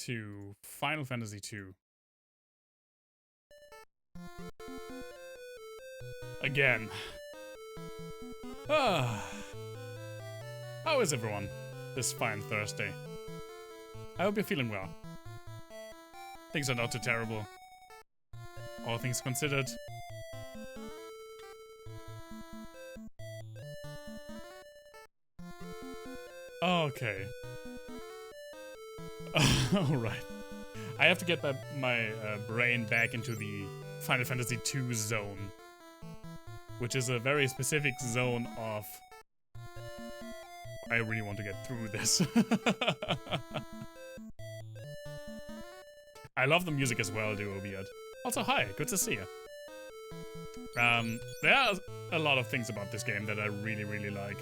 to Final Fantasy II. Again. How is everyone this fine Thursday? I hope you're feeling well. Things are not too terrible. All things considered. Okay. Alright. I have to get my brain back into the Final Fantasy II zone. Which is a very specific zone of... I really want to get through this. I love the music as well, Duo Beard. Also, hi, good to see you. There are a lot of things about this game that I really, really like.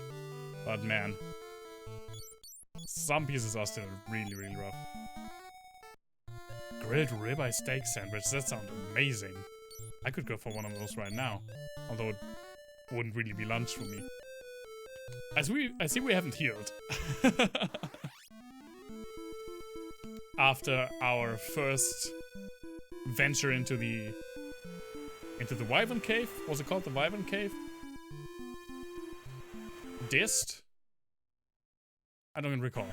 But man, some pieces are still really, really rough. Grilled ribeye steak sandwich, that sounds amazing. I could go for one of those right now. Although it wouldn't really be lunch for me. I see we haven't healed. After our first venture into the Wyvern Cave. Was it called the Wyvern Cave? Dist? I don't even recall.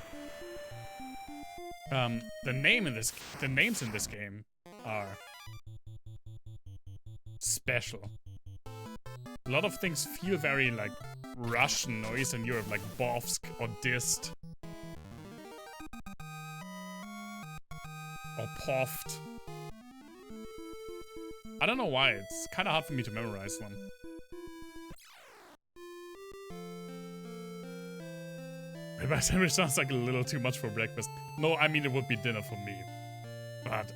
The names in this game are special. A lot of things feel very like Russian or Eastern Europe, like Bovsk or Dist. Or Poft. I don't know why, it's kind of hard for me to memorize them. Ribeye sandwich sounds like a little too much for breakfast. No, I mean it would be dinner for me. But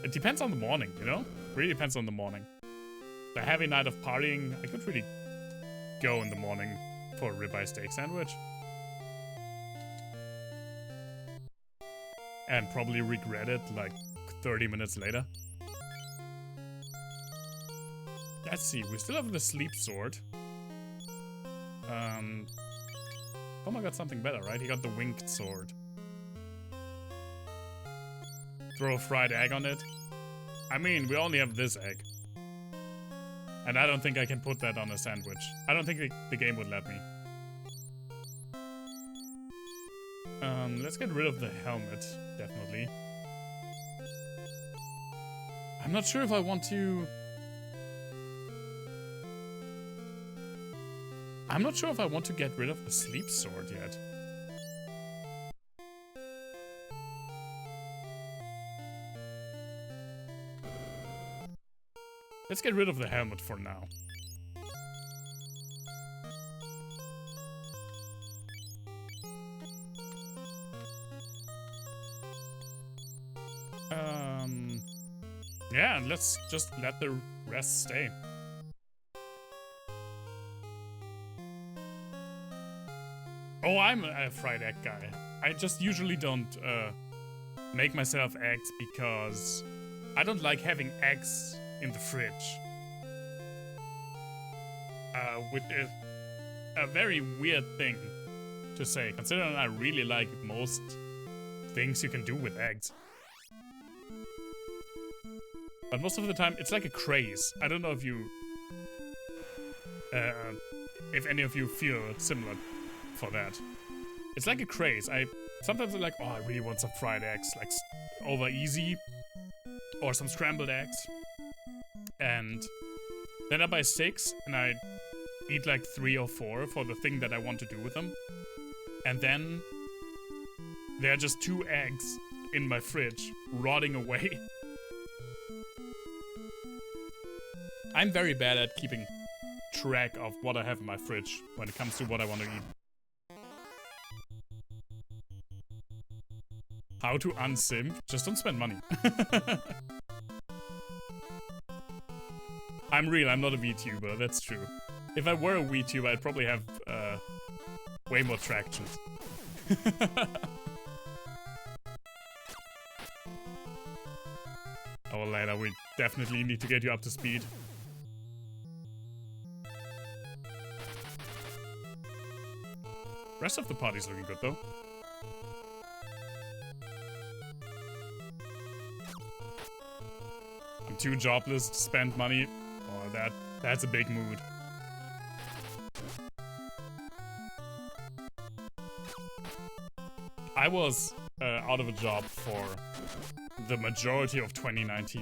it depends on the morning, you know? Really depends on the morning. The heavy night of partying, I could really go in the morning for a ribeye steak sandwich. And probably regret it like 30 minutes later. Let's see, we still have the sleep sword. Koma got something better, right? He got the winged sword. Throw a fried egg on it. I mean, we only have this egg. And I don't think I can put that on a sandwich. I don't think the game would let me. Let's get rid of the helmet, definitely. I'm not sure if I want to... I'm not sure if I want to get rid of the sleep sword yet. Let's get rid of the helmet for now. Yeah, and let's just let the rest stay. Oh, I'm a fried egg guy. I just usually don't make myself eggs because I don't like having eggs in the fridge. Which is a very weird thing to say, considering I really like most things you can do with eggs. But most of the time, it's like a craze. I don't know if you... if any of you feel similar for that. It's like a craze. Sometimes I'm like, oh, I really want some fried eggs, like over easy, or some scrambled eggs. And then I buy 6, and I eat like 3 or 4 for the thing that I want to do with them. And then there are just 2 eggs in my fridge, rotting away. I'm very bad at keeping track of what I have in my fridge when it comes to what I want to eat. How to unsimp? Just don't spend money. I'm real, I'm not a VTuber, that's true. If I were a VTuber, I'd probably have way more traction. Oh, later, we definitely need to get you up to speed. Rest of the party's looking good, though. I'm too jobless to spend money. Oh, that's a big mood. I was out of a job for the majority of 2019,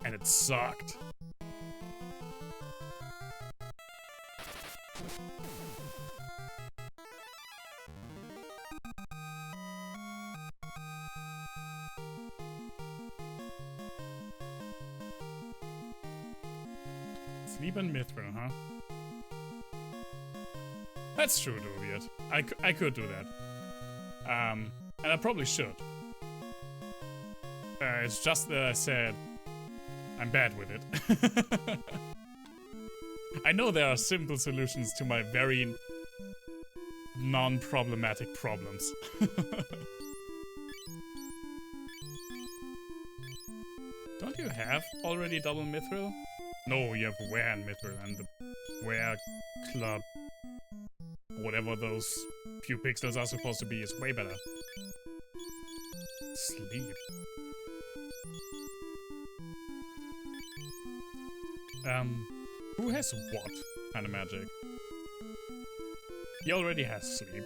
and it sucked. Sleep and Mithril, huh? That's true, Duviet. I could do that. And I probably should. It's just that I said I'm bad with it. I know there are simple solutions to my very non-problematic problems. Don't you have already double Mithril? No, you have Wear and Mithril, and the Wear Club, whatever those few pixels are supposed to be, is way better. Sleep. Who has what kind of magic? He already has sleep.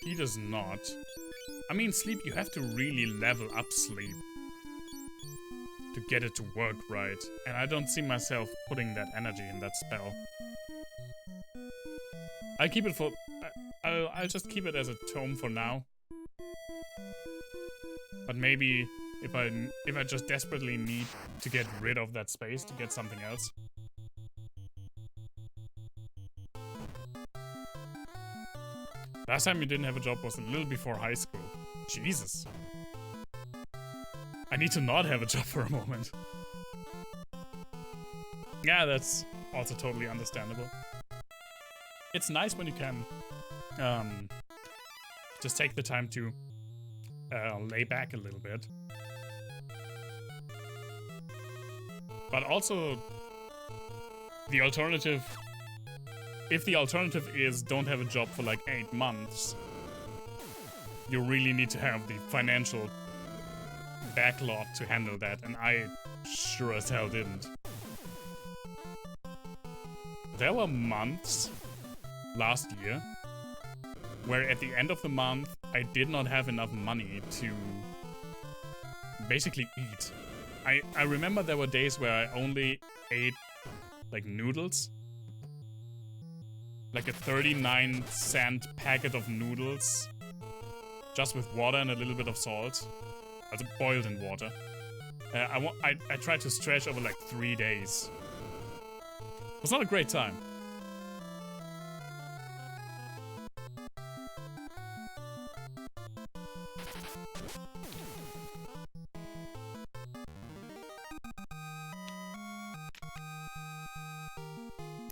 He does not. I mean, sleep, you have to really level up sleep to get it to work right. And I don't see myself putting that energy in that spell. I'll keep it for... I'll just keep it as a tome for now. But maybe if I just desperately need to get rid of that space to get something else. Last time you didn't have a job was a little before high school. Jesus. I need to not have a job for a moment. Yeah, that's also totally understandable. It's nice when you can just take the time to lay back a little bit. But also, the alternative... If the alternative is don't have a job for like 8 months, you really need to have the financial backlog to handle that, and I sure as hell didn't. There were months last year where at the end of the month I did not have enough money to basically eat. I remember there were days where I only ate like noodles. Like a 39-cent packet of noodles, just with water and a little bit of salt, also boiled in water. I tried to stretch over like 3 days. It was not a great time.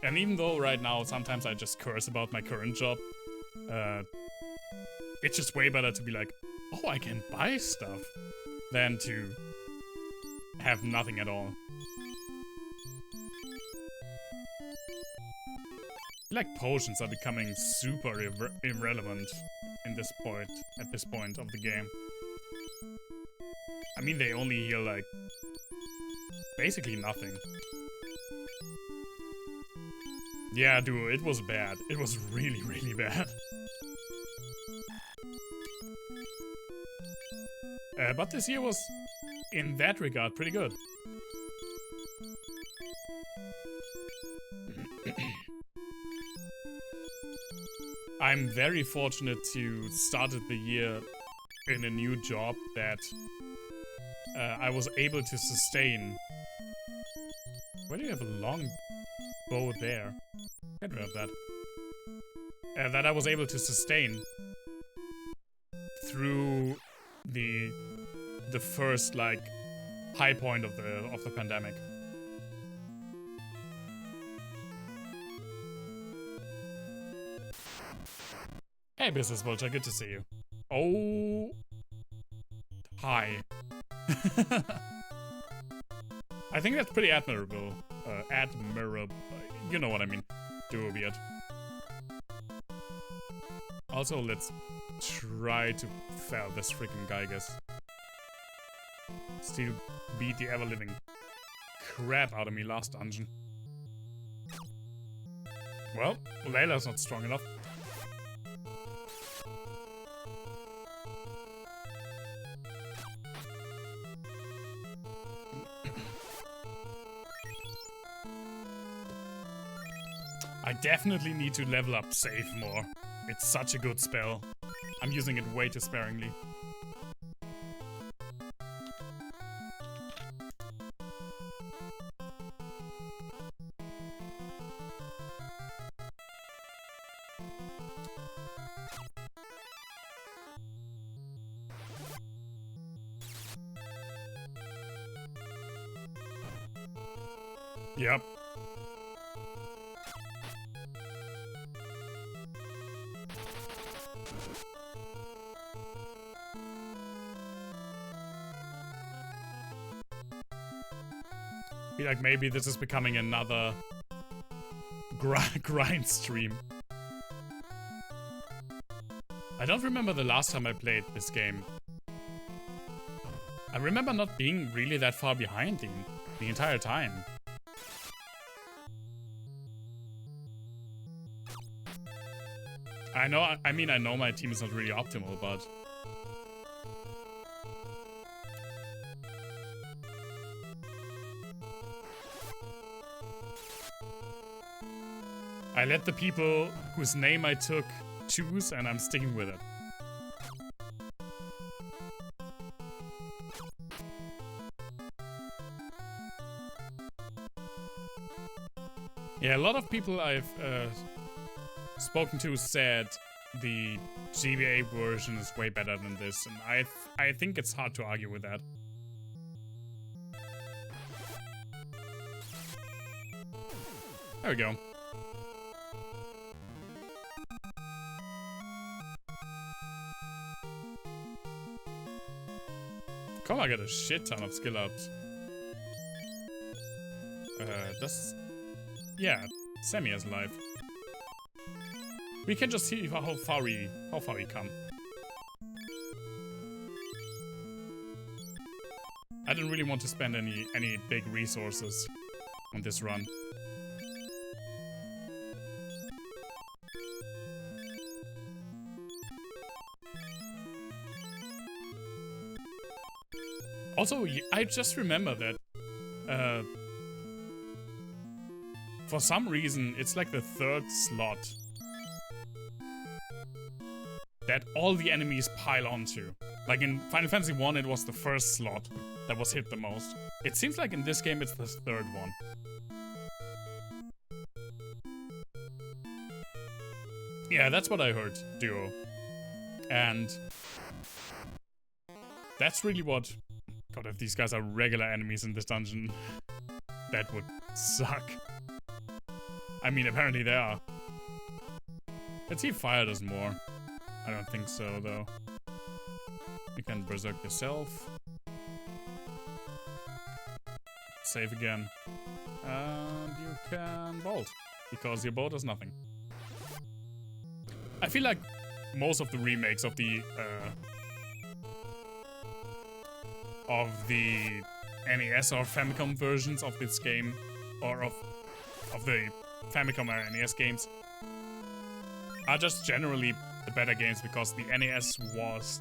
And even though right now sometimes I just curse about my current job, it's just way better to be like, oh, I can buy stuff, than to have nothing at all. Like potions are becoming super irrelevant in this point, at this point of the game. I mean, they only heal like basically nothing. Yeah, dude, it was bad. It was really, really bad. But this year was, in that regard, pretty good. I'm very fortunate to started the year in a new job that I was able to sustain. Why do you have a long bow there? Get rid of that. That I was able to sustain through the first like high point of the pandemic. Hey, Business Vulture, good to see you. Oh, hi. I think that's pretty admirable. Admirable. You know what I mean. Duobiot. Also, let's try to fell this freaking guy, I guess. Still beat the ever-living crap out of me last dungeon. Well, Layla's not strong enough. I definitely need to level up Save more. It's such a good spell. I'm using it way too sparingly. Yep. Feel like maybe this is becoming another grind stream. I don't remember the last time I played this game. I remember not being really that far behind the entire time. I know my team is not really optimal, but I let the people whose name I took choose, and I'm sticking with it. Yeah, a lot of people I've spoken to said the GBA version is way better than this, and I think it's hard to argue with that. There we go. Come on, I got a shit ton of skill ups. Yeah, Sammy has life. We can just see how far we come. I didn't really want to spend any big resources on this run. Also, I just remember that for some reason it's like the third slot that all the enemies pile onto. Like in Final Fantasy 1 it was the first slot that was hit the most. It seems like in this game it's the third one. Yeah, that's what I heard, Duo. And that's really what... God, if these guys are regular enemies in this dungeon, that would suck. I mean, apparently they are. Let's see if fire does more. I don't think so, though. You can berserk yourself. Save again. And you can bolt, because your bolt does nothing. I feel like most of the remakes of the NES or Famicom versions of this game, or of the Famicom or NES games, are just generally the better games, because the NES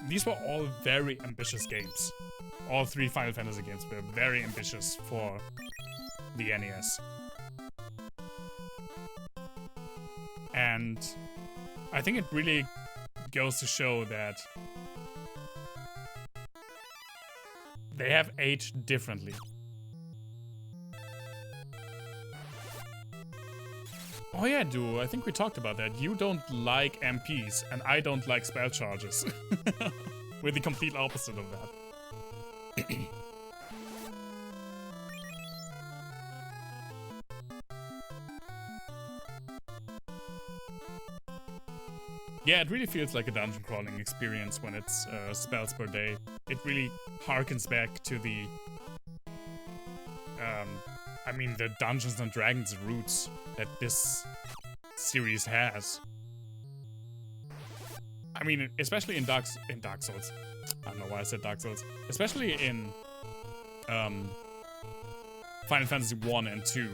these were all very ambitious games. All three Final Fantasy games were very ambitious for the NES. And I think it really goes to show that they have aged differently. Oh yeah, Duo, I think we talked about that. You don't like MPs, and I don't like spell charges. We're the complete opposite of that. Yeah, it really feels like a dungeon crawling experience when it's spells per day. It really harkens back to the the Dungeons and Dragons roots that this series has. I mean, especially in Dark Souls. I don't know why I said Dark Souls. Especially in Final Fantasy 1 and 2.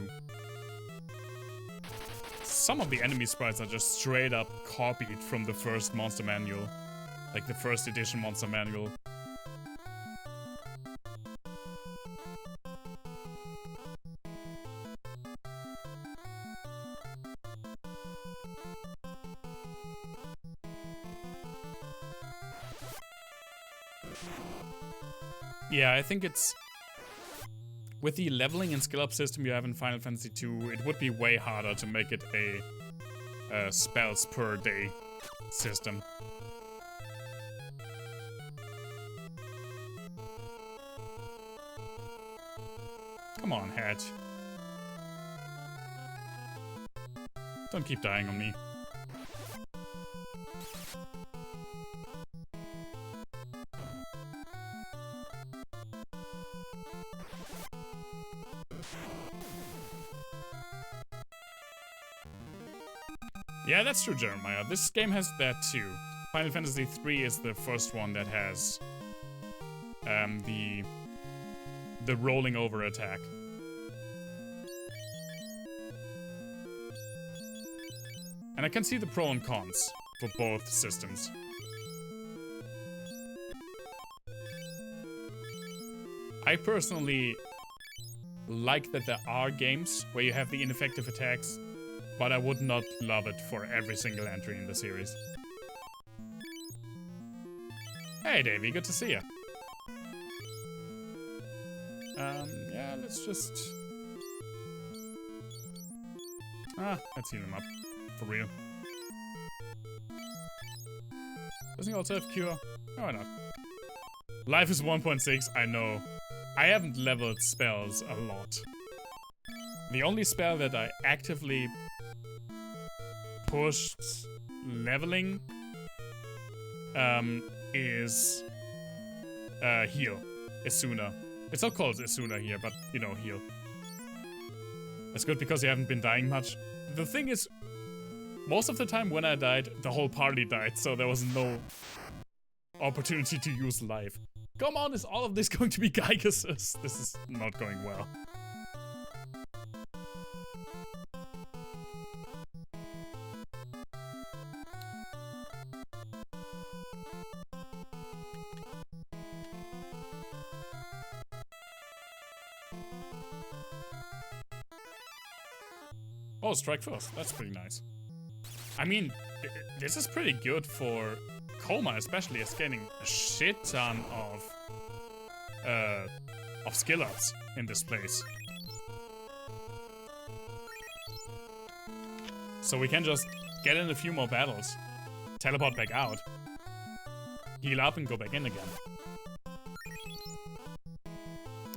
Some of the enemy sprites are just straight up copied from the first monster manual. Like the first edition monster manual. Yeah, I think it's... With the leveling and skill up system you have in Final Fantasy 2, it would be way harder to make it a spells per day system. Come on, Hatch. Don't keep dying on me. Yeah, that's true, Jeremiah. This game has that too. Final Fantasy 3 is the first one that has the rolling over attack. And I can see the pro and cons for both systems. I personally like that there are games where you have the ineffective attacks, but I would not love it for every single entry in the series. Hey Davey, good to see ya. Yeah, let's just... let's heal him up. For real. Doesn't he also have cure? No, why not? Life is 1.6, I know. I haven't leveled spells a lot. The only spell that I actively pushed leveling is heal. Isuna. It's not called Isuna here, but you know, heal. That's good because you haven't been dying much. The thing is, most of the time when I died, the whole party died, so there was no opportunity to use life. Come on, is all of this going to be Geiger's? This is not going well. Oh, strike first. That's pretty nice. I mean, this is pretty good for Coma, especially as getting a shit ton of skill ups in this place. So we can just get in a few more battles, teleport back out, heal up and go back in again.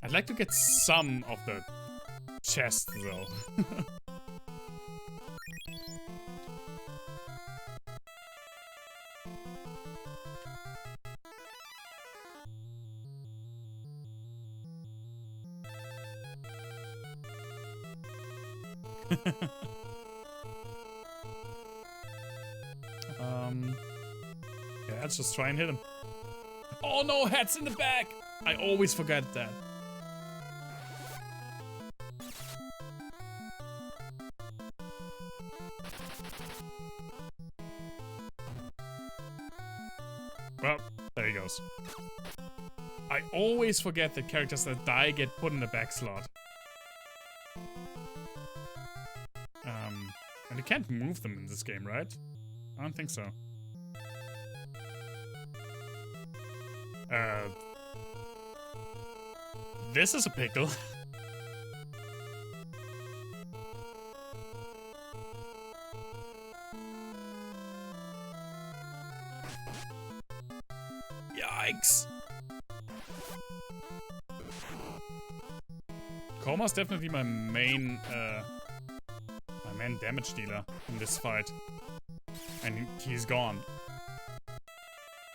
I'd like to get some of the chests though. Yeah, let's just try and hit him. Oh no, Hat's in the back! I always forget that. Well, there he goes. I always forget that characters that die get put in the back slot. And you can't move them in this game, right? I don't think so. This is a pickle. Yikes! Coma's definitely my main damage dealer in this fight. And he's gone.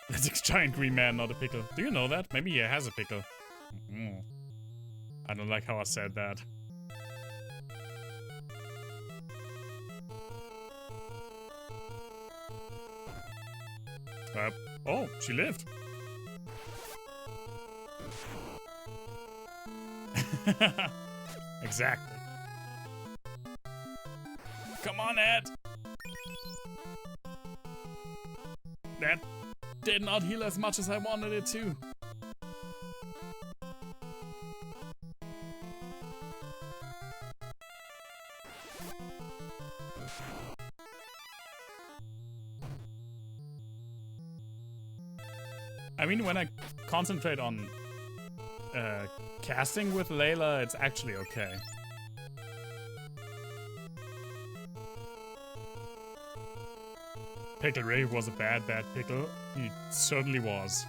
That's a giant green man, not a pickle. Do you know that? Maybe he has a pickle. I don't like how I said that. Oh, she lived. Exactly. Come on, Ed. That did not heal as much as I wanted it to. I mean, when I concentrate on casting with Layla, it's actually okay. Pickle Ray was a bad pickle. He certainly was.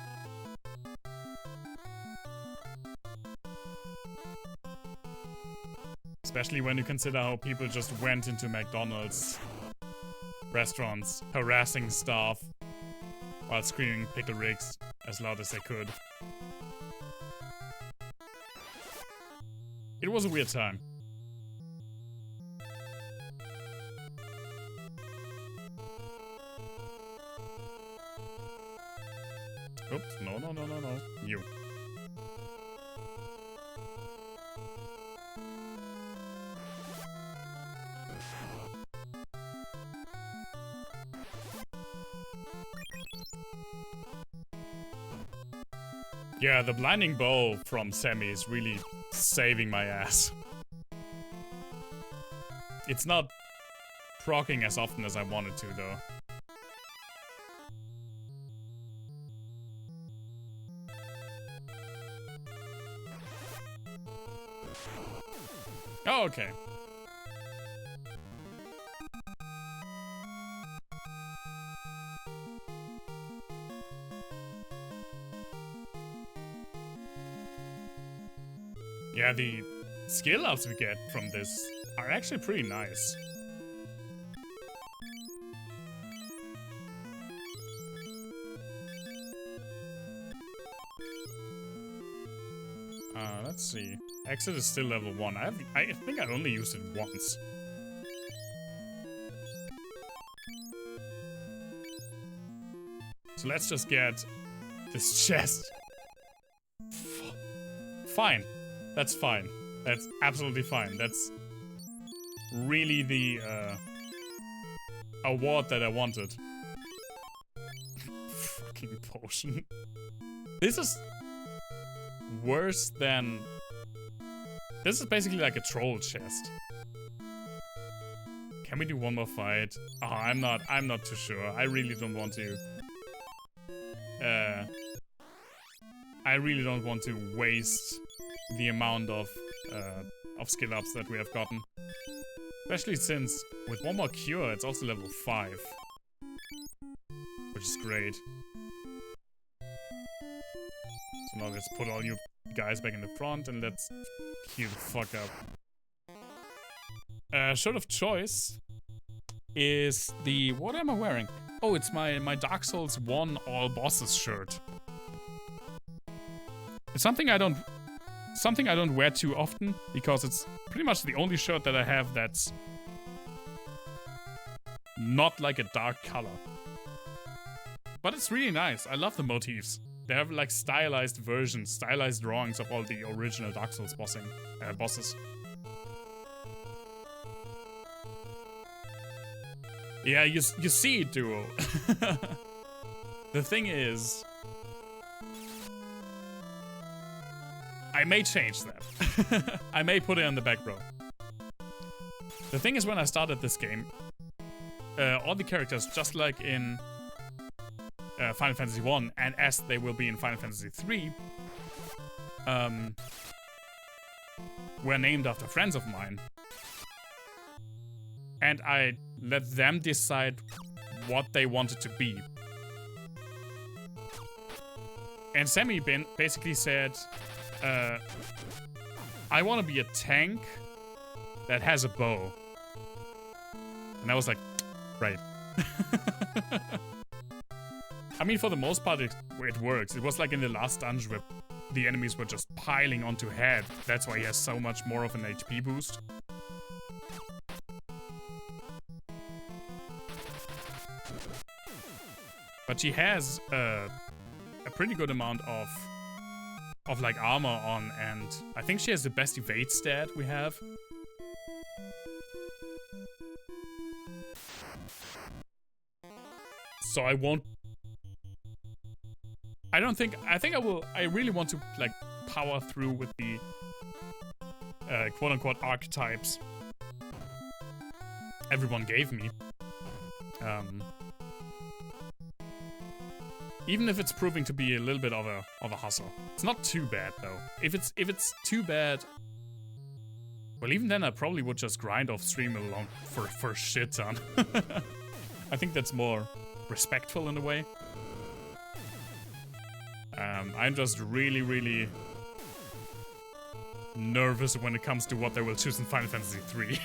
Especially when you consider how people just went into McDonald's restaurants, harassing staff while screaming Pickle Rigs as loud as they could. It was a weird time. Oops, no. You. Yeah, the blinding bow from Sammy is really saving my ass. It's not proccing as often as I wanted to, though. Oh, okay. Yeah, the skill ups we get from this are actually pretty nice. Let's see. Exit is still level 1. I think I only used it once. So let's just get this chest. Fine. That's fine. That's absolutely fine. That's really the award that I wanted. Fucking potion. This is worse than... This is basically like a troll chest. Can we do one more fight? Oh, I'm not too sure. I really don't want to. I really don't want to waste the amount of skill ups that we have gotten. Especially since with one more cure, it's also level 5. Which is great. So now let's put all you guys back in the front and let's heal the fuck up. Shirt of choice is the... What am I wearing? Oh, it's my Dark Souls 1 all bosses shirt. It's something I don't wear too often because it's pretty much the only shirt that I have that's not like a dark color. But it's really nice. I love the motifs. They have like stylized versions, stylized drawings of all the original Dark Souls bosses. Yeah, you see it, Duo. The thing is, I may change that. I may put it on the back row. The thing is, when I started this game, all the characters, just like in Final Fantasy 1, and as they will be in Final Fantasy 3, were named after friends of mine. And I let them decide what they wanted to be. And Sammy basically said, I want to be a tank that has a bow. And I was like, right. I mean, for the most part, it works. It was like in the last dungeon where the enemies were just piling onto Head. That's why he has so much more of an HP boost. But she has a pretty good amount of like armor on, and I think she has the best evade stat we have. So I won't. I think I will. I really want to like power through with the quote-unquote archetypes everyone gave me. Even if it's proving to be a little bit of a hustle. It's not too bad though. If it's too bad, well, even then I probably would just grind off stream alone for a shit ton. I think that's more respectful in a way. I'm just really, really nervous when it comes to what they will choose in Final Fantasy III.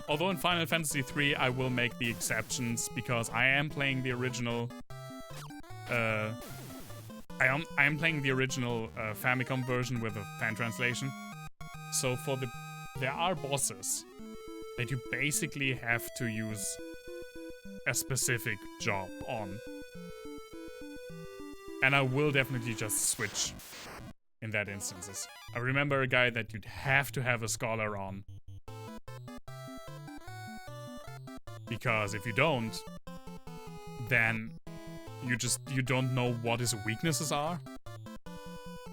Although in Final Fantasy III I will make the exceptions because I am playing the original. I am playing the original Famicom version with a fan translation. So there are bosses that you basically have to use a specific job on. And I will definitely just switch in that instances. I remember a guy that you'd have to have a scholar on. Because if you don't, then you don't know what his weaknesses are.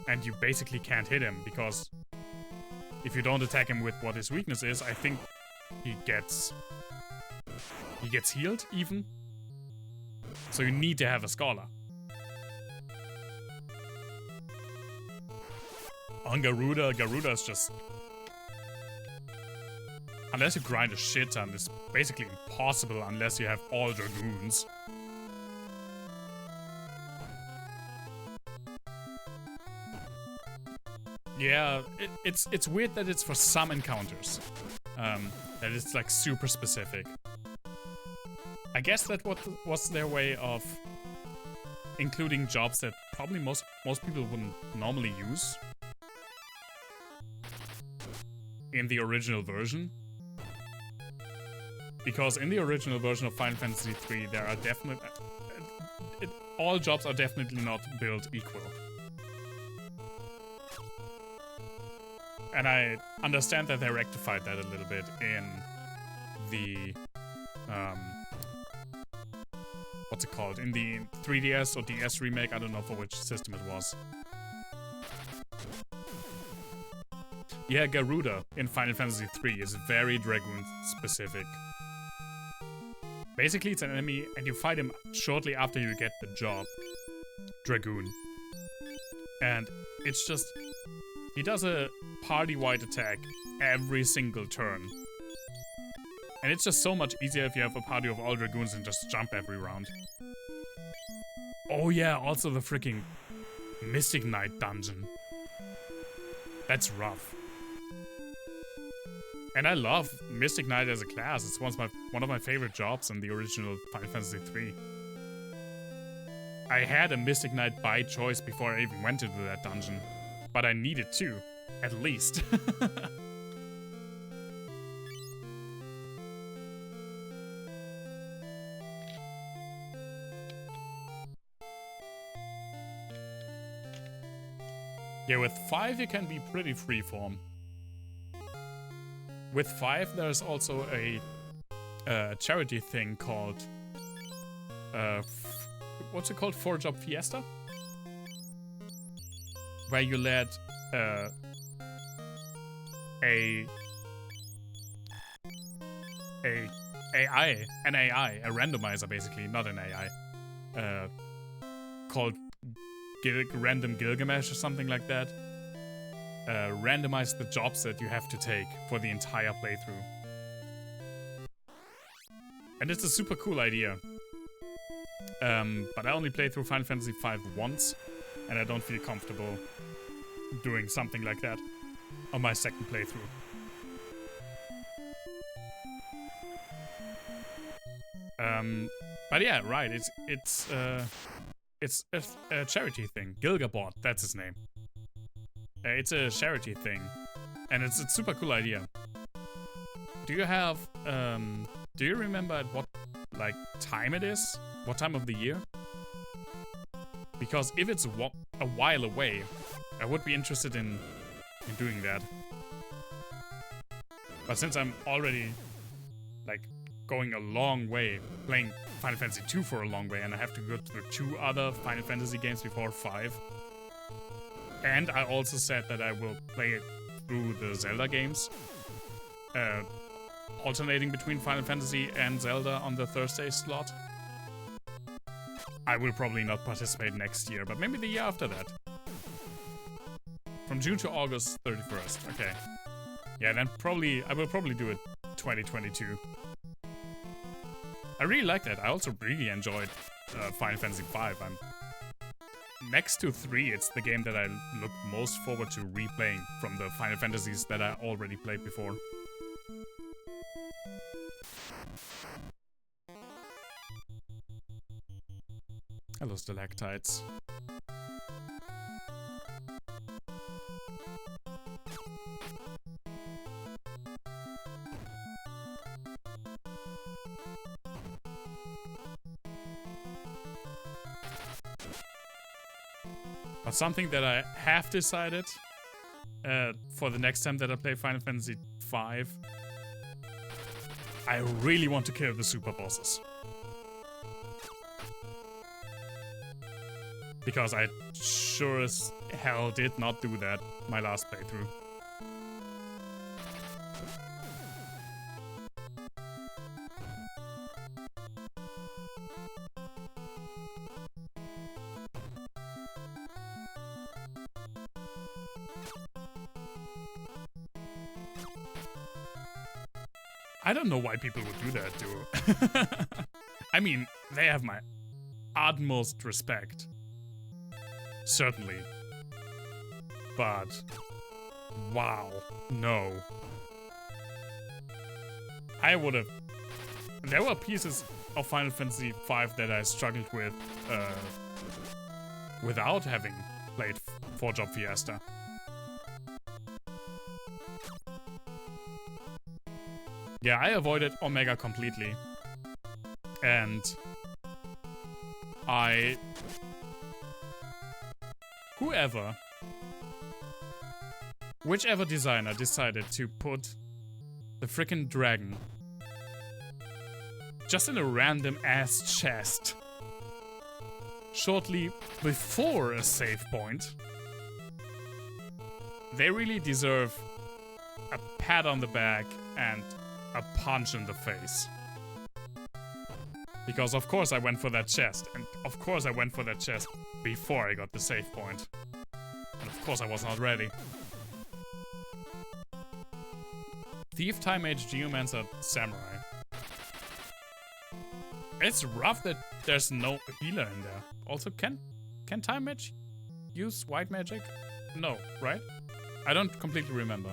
And you basically can't hit him, because if you don't attack him with what his weakness is, I think he gets healed even. So you need to have a scholar. On Garuda is just... Unless you grind a shit ton, it's basically impossible unless you have all dragoons. Yeah, it's weird that it's for some encounters. That it's like super specific. I guess that was their way of including jobs that probably most people wouldn't normally use in the original version. Because in the original version of Final Fantasy III, there are definitely... all jobs are definitely not built equal. And I understand that they rectified that a little bit in the... what's it called? In the 3DS or DS remake, I don't know for which system it was. Yeah, Garuda in Final Fantasy III is very Dragoon specific. Basically, it's an enemy, and you fight him shortly after you get the job. Dragoon. And it's just... he does a party-wide attack every single turn. And it's just so much easier if you have a party of all Dragoons and just jump every round. Oh yeah, also the freaking Mystic Knight dungeon. That's rough. And I love Mystic Knight as a class. It's one of my favorite jobs in the original Final Fantasy III. I had a Mystic Knight by choice before I even went into that dungeon. But I needed to, at least. Yeah, with 5 you can be pretty freeform. With 5 there's also a charity thing called... what's it called? 4-Job Fiesta? Where you let an AI, a randomizer basically, not an AI, called Random Gilgamesh or something like that, randomize the jobs that you have to take for the entire playthrough. And it's a super cool idea. But I only played through Final Fantasy V once, and I don't feel comfortable doing something like that on my second playthrough. But yeah, right. It's a charity thing. Gilgabot, that's his name. It's a charity thing, and it's a super cool idea. Do you have? Do you remember at what like time it is, what time of the year. Because if it's a while away, I would be interested in doing that. But since I'm already like going a long way, playing Final Fantasy 2 for a long way, and I have to go through 2 other Final Fantasy games before 5. And I also said that I will play it through the Zelda games, alternating between Final Fantasy and Zelda on the Thursday slot. I will probably not participate next year, but maybe the year after that. From June to August 31st. Okay. Yeah, then I will probably do it 2022. I really like that. I also really enjoyed Final Fantasy V. Next to 3, it's the game that I look most forward to replaying from the Final Fantasies that I already played before. Hello, stalactites. But something that I have decided for the next time that I play Final Fantasy V, I really want to kill the super bosses. Because I sure as hell did not do that my last playthrough. I don't know why people would do that, too. I mean, they have my utmost respect. Certainly. But, wow, no. I would have... There were pieces of Final Fantasy V that I struggled with without having played 4-Job Fiesta. Yeah, I avoided Omega completely. And whichever designer decided to put the frickin' dragon just in a random ass chest shortly before a save point, they really deserve a pat on the back and a punch in the face. Because of course I went for that chest, and of course I went for that chest before I got the save point. And of course I was not ready. Thief, Time Mage, Geomancer, Samurai. It's rough that there's no healer in there. Also, can Time Mage use white magic? No, right? I don't completely remember.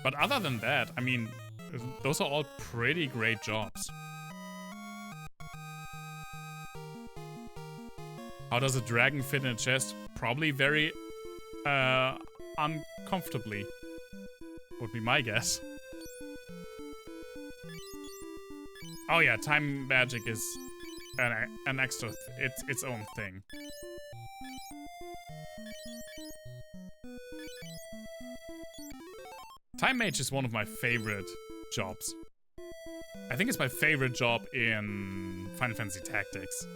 But other than that, I mean, those are all pretty great jobs. How does a dragon fit in a chest? Probably very uncomfortably, would be my guess. Oh yeah, time magic is an extra, its own thing. Time Mage is one of my favorite jobs. I think it's my favorite job in Final Fantasy Tactics.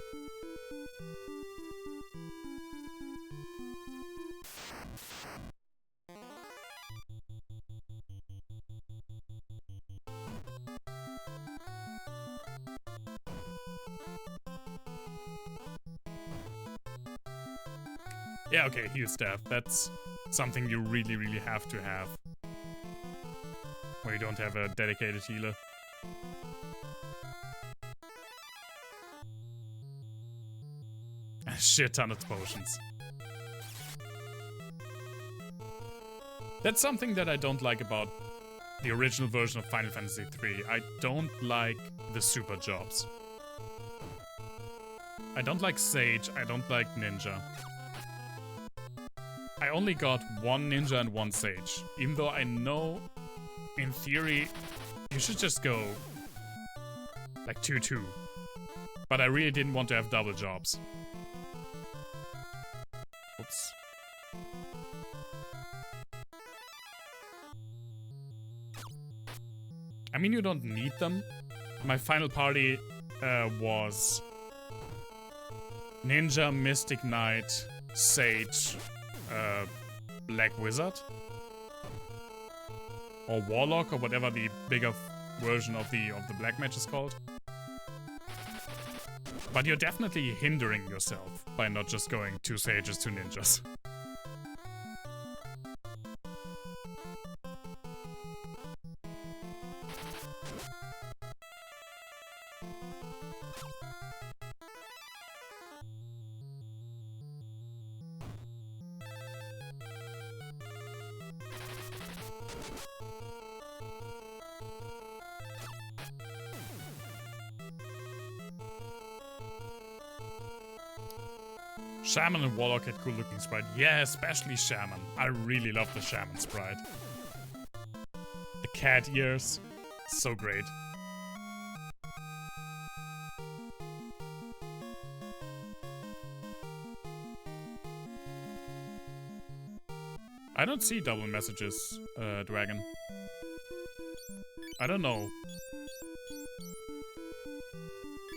Yeah, okay, heal staff. That's something you really, really have to have. Where you don't have a dedicated healer. A shit ton of potions. That's something that I don't like about the original version of Final Fantasy III. I don't like the super jobs. I don't like Sage, I don't like Ninja. I only got one Ninja and one Sage, even though I know in theory, you should just go like 2-2. But I really didn't want to have double jobs. Oops. I mean, you don't need them. My final party was Ninja, Mystic Knight, Sage, Black Wizard. Or Warlock, or whatever the bigger version of the Black Mage is called. But you're definitely hindering yourself by not just going 2 Sages, 2 Ninjas. Shaman and Warlock had cool looking sprite. Yeah, especially Shaman. I really love the Shaman sprite. The cat ears. So great. I don't see double messages, Dragon. I don't know.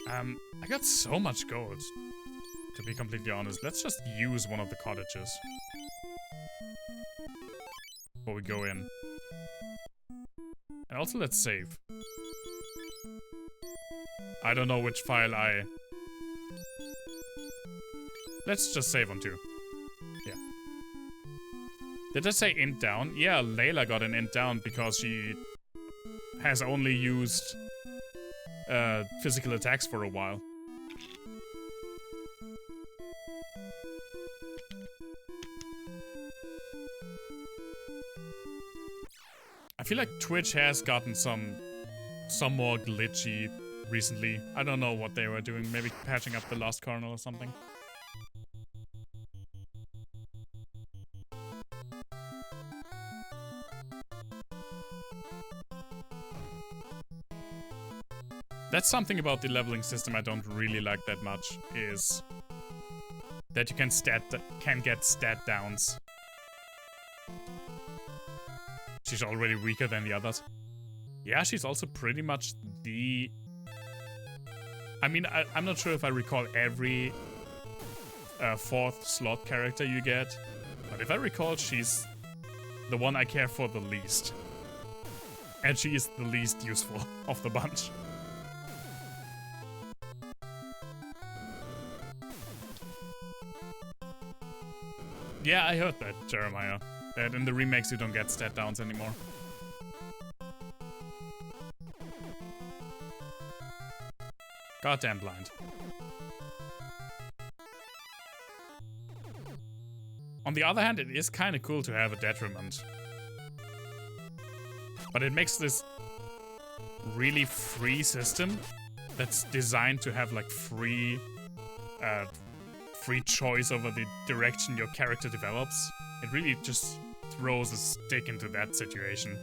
I got so much gold. To be completely honest, let's just use one of the cottages before we go in. And also let's save. I don't know which file I... Let's just save on 2. Yeah. Did I say int down? Yeah, Layla got an int down because she has only used physical attacks for a while. I feel like Twitch has gotten some more glitchy recently. I don't know what they were doing. Maybe patching up the lost kernel or something. That's something about the leveling system I don't really like that much, is that you can get stat downs. She's already weaker than the others. Yeah, she's also pretty much the... I mean, I'm not sure if I recall every 4th slot character you get, but if I recall, she's the one I care for the least. And she is the least useful of the bunch. Yeah, I heard that, Jeremiah. That in the remakes you don't get stat downs anymore. Goddamn blind. On the other hand, it is kind of cool to have a detriment. But it makes this really free system that's designed to have like free choice over the direction your character develops. It really just throws a stick into that situation.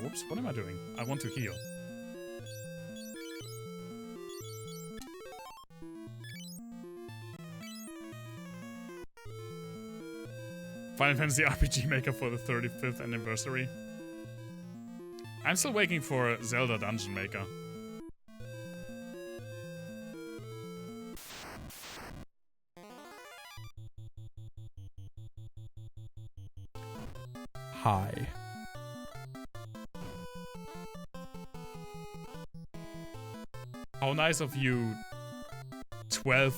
Whoops, what am I doing? I want to heal. Final Fantasy RPG Maker for the 35th anniversary. I'm still waiting for Zelda Dungeon Maker. Hi. How nice of you 12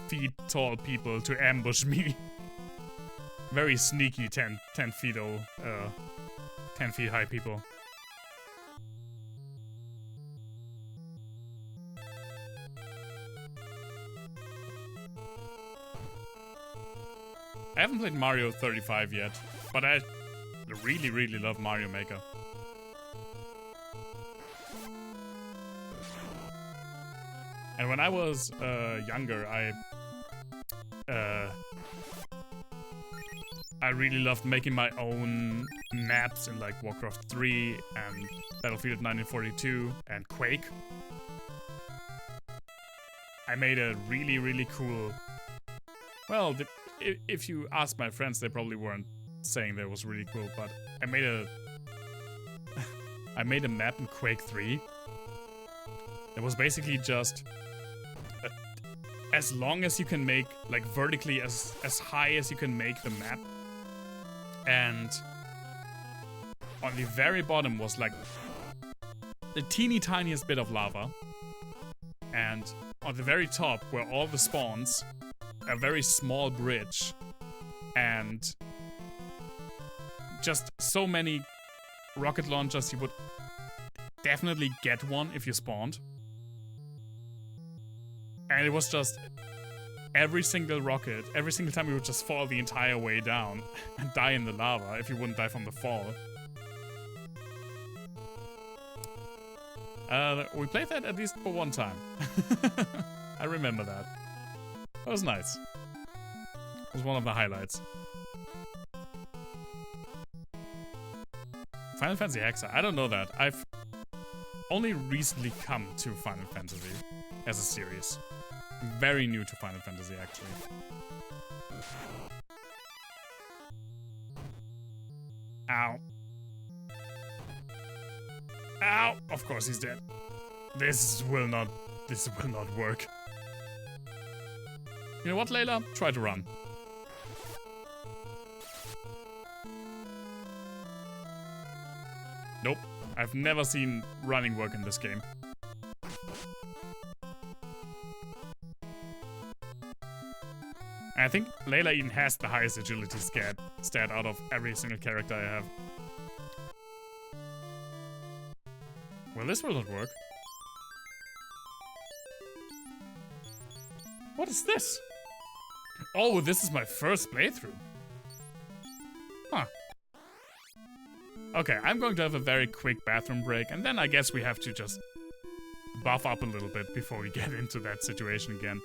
feet tall people to ambush me. Very sneaky 10 feet old, 10 feet high people. I haven't played Mario 35 yet, but I really, really love Mario Maker. And when I was younger, I really loved making my own maps in like Warcraft 3 and Battlefield 1942 and Quake. I made a really, really cool... Well, if you ask my friends, they probably weren't saying that it was really cool, but I made a... I made a map in Quake 3. It was basically just... as long as you can make, like vertically as high as you can make the map. And on the very bottom was like the teeny tiniest bit of lava. And on the very top were all the spawns, a very small bridge, and just so many rocket launchers. You would definitely get one if you spawned. And it was just every single rocket, every single time you would just fall the entire way down and die in the lava if you wouldn't die from the fall. We played that at least for one time. I remember that. That was nice. It was one of the highlights. Final Fantasy Hexa. I don't know that. I've only recently come to Final Fantasy as a series. Very new to Final Fantasy, actually. Ow. Ow! Of course he's dead. This will not work. You know what, Layla? Try to run. Nope. I've never seen running work in this game. I think Layla even has the highest agility stat out of every single character I have. Well, this will not work. What is this? Oh, this is my first playthrough. Huh. Okay, I'm going to have a very quick bathroom break, and then I guess we have to just buff up a little bit before we get into that situation again.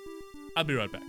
I'll be right back.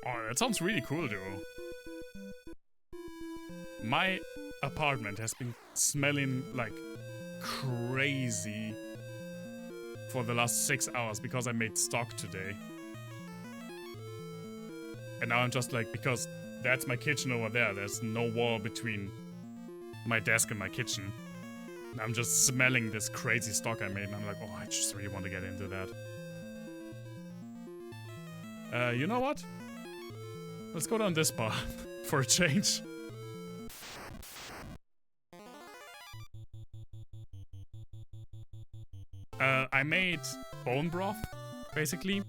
Oh, that sounds really cool, duo. My apartment has been smelling like crazy for the last 6 hours because I made stock today. And now I'm just like, because that's my kitchen over there, there's no wall between my desk and my kitchen. And I'm just smelling this crazy stock I made, and I'm like, oh, I just really want to get into that. You know what? Let's go down this path for a change. I made bone broth, basically.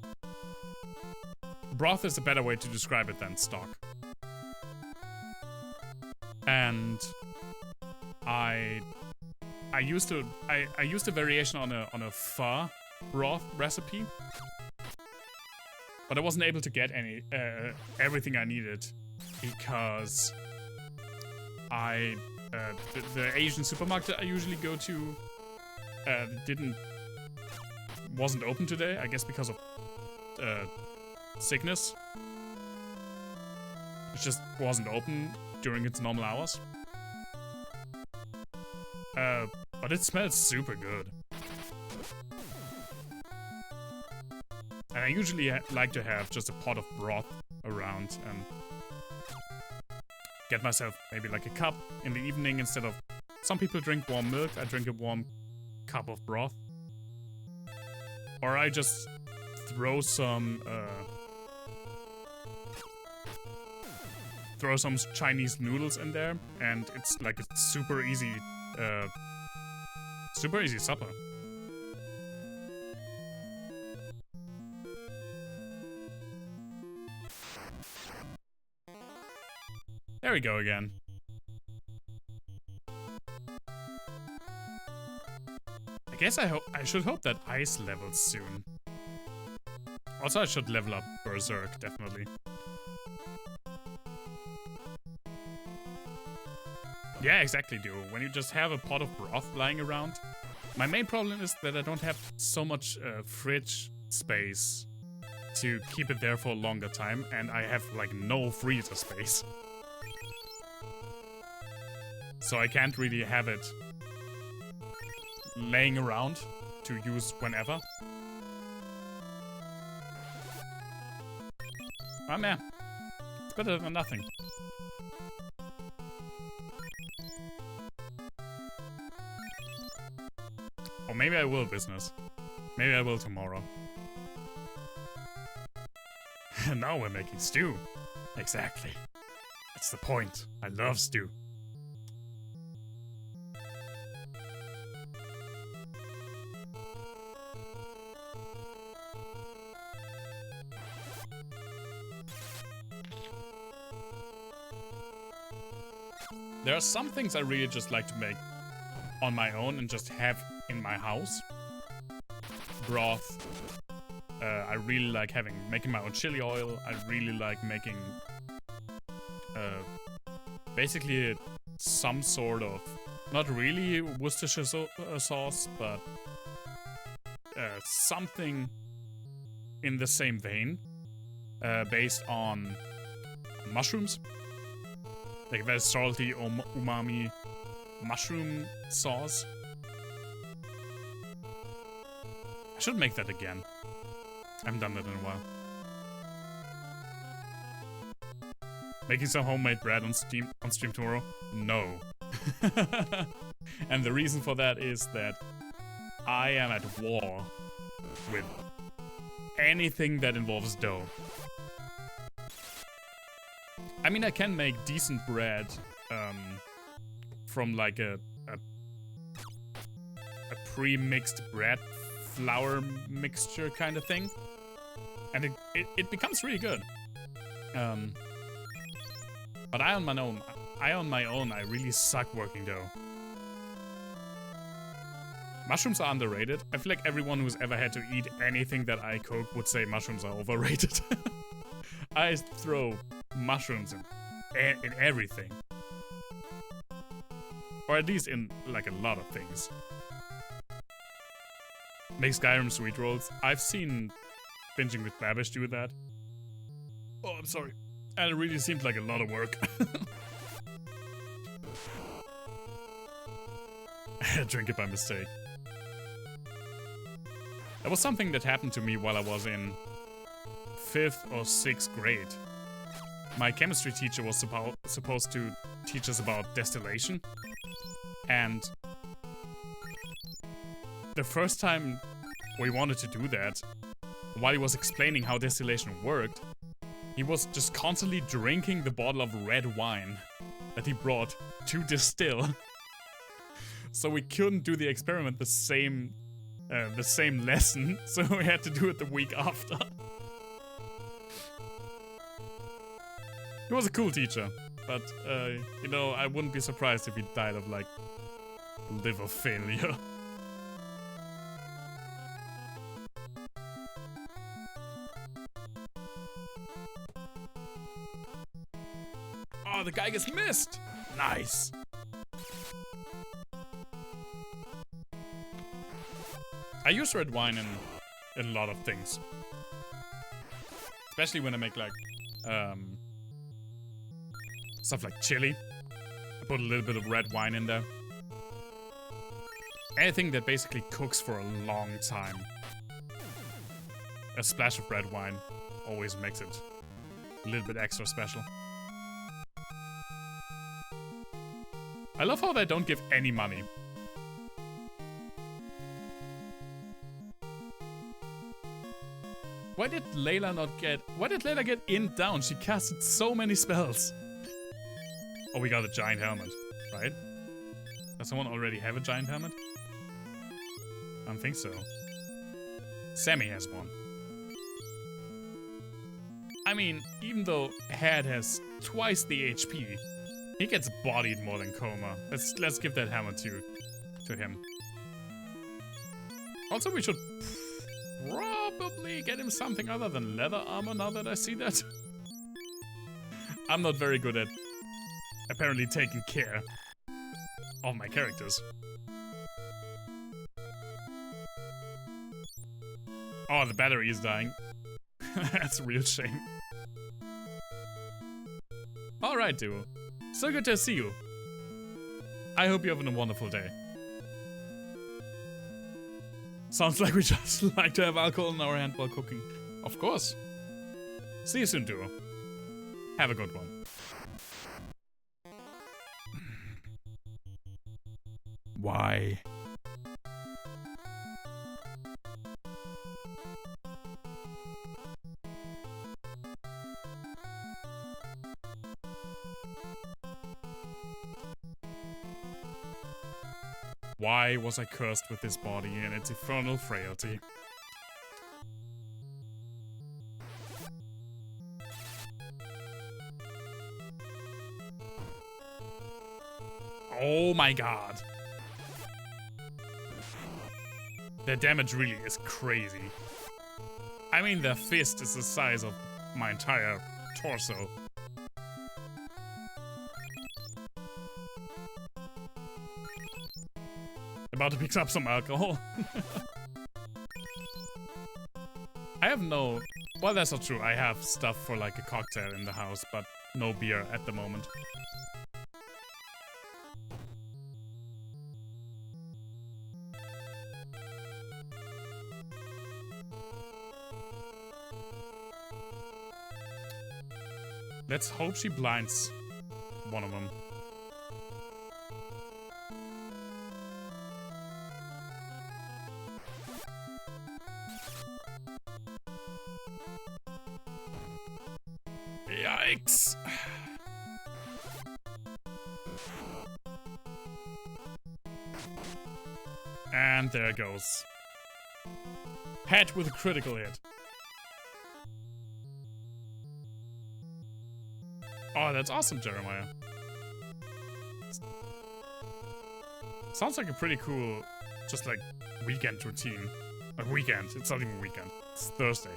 Broth is a better way to describe it than stock. And I used a variation on a pho broth recipe, but I wasn't able to get everything I needed because the Asian supermarket I usually go to wasn't open today. I guess because of sickness. It just wasn't open during its normal hours. But But it smells super good. And I usually like to have just a pot of broth around and get myself maybe like a cup in the evening instead of... Some people drink warm milk, I drink a warm cup of broth. Or I just throw some Chinese noodles in there, and it's like a super easy supper. There we go again. I guess I should hope that ice levels soon. Also, I should level up Berserk, definitely. Yeah, exactly, dude. When you just have a pot of broth lying around. My main problem is that I don't have so much fridge space to keep it there for a longer time, and I have like no freezer space. So I can't really have it laying around to use whenever. Oh man, it's better than nothing. Or maybe I will business. Maybe I will tomorrow. Now we're making stew. Exactly. That's the point. I love stew. There are some things I really just like to make on my own and just have in my house. Broth. I really like making my own chili oil. I really like making basically some sort of, not really Worcestershire sauce, but something in the same vein, based on mushrooms. Like very salty umami mushroom sauce. I should make that again. I haven't done that in a while. Making some homemade bread on stream tomorrow? No. And the reason for that is that I am at war with anything that involves dough. I mean, I can make decent bread from like a pre-mixed bread flour mixture kind of thing, and it becomes really good. But I on my own, I really suck working dough. Mushrooms are underrated. I feel like everyone who's ever had to eat anything that I cook would say mushrooms are overrated. I throw mushrooms in everything. Or at least in like a lot of things. Make Skyrim sweet rolls. I've seen Binging with Babish do that. Oh, I'm sorry. And it really seemed like a lot of work. I drank it by mistake. That was something that happened to me while I was in 5th or 6th grade. My chemistry teacher was supposed to teach us about distillation. And the first time we wanted to do that, while he was explaining how distillation worked, he was just constantly drinking the bottle of red wine that he brought to distill. So we couldn't do the experiment the same lesson, so we had to do it the week after. He was a cool teacher, but, you know, I wouldn't be surprised if he died of, like, liver failure. Oh, the guy gets missed! Nice! I use red wine in a lot of things. Especially when I make, like, stuff like chili. I put a little bit of red wine in there. Anything that basically cooks for a long time. A splash of red wine always makes it a little bit extra special. I love how they don't give any money. Why did Layla get in down? She casted so many spells. Oh, we got a giant helmet, right? Does someone already have a giant helmet? I don't think so. Sammy has one. I mean, even though Head has twice the HP, he gets bodied more than Coma. Let's give that hammer to him. Also, we should probably get him something other than leather armor now that I see that. I'm not very good at apparently taking care of my characters. Oh, the battery is dying. That's a real shame. Alright, duo. So good to see you. I hope you're having a wonderful day. Sounds like we just like to have alcohol in our hand while cooking. Of course. See you soon, duo. Have a good one. Why? Why was I cursed with this body and its infernal frailty? Oh my god. Their damage really is crazy. I mean, their fist is the size of my entire torso. About to pick up some alcohol. I have no... Well, that's not true. I have stuff for like a cocktail in the house, but no beer at the moment. Let's hope she blinds one of them. Yikes. And there it goes. Head with a critical hit. Oh, that's awesome, Jeremiah. Sounds like a pretty cool, just like, weekend routine. A weekend. It's not even weekend. It's Thursday.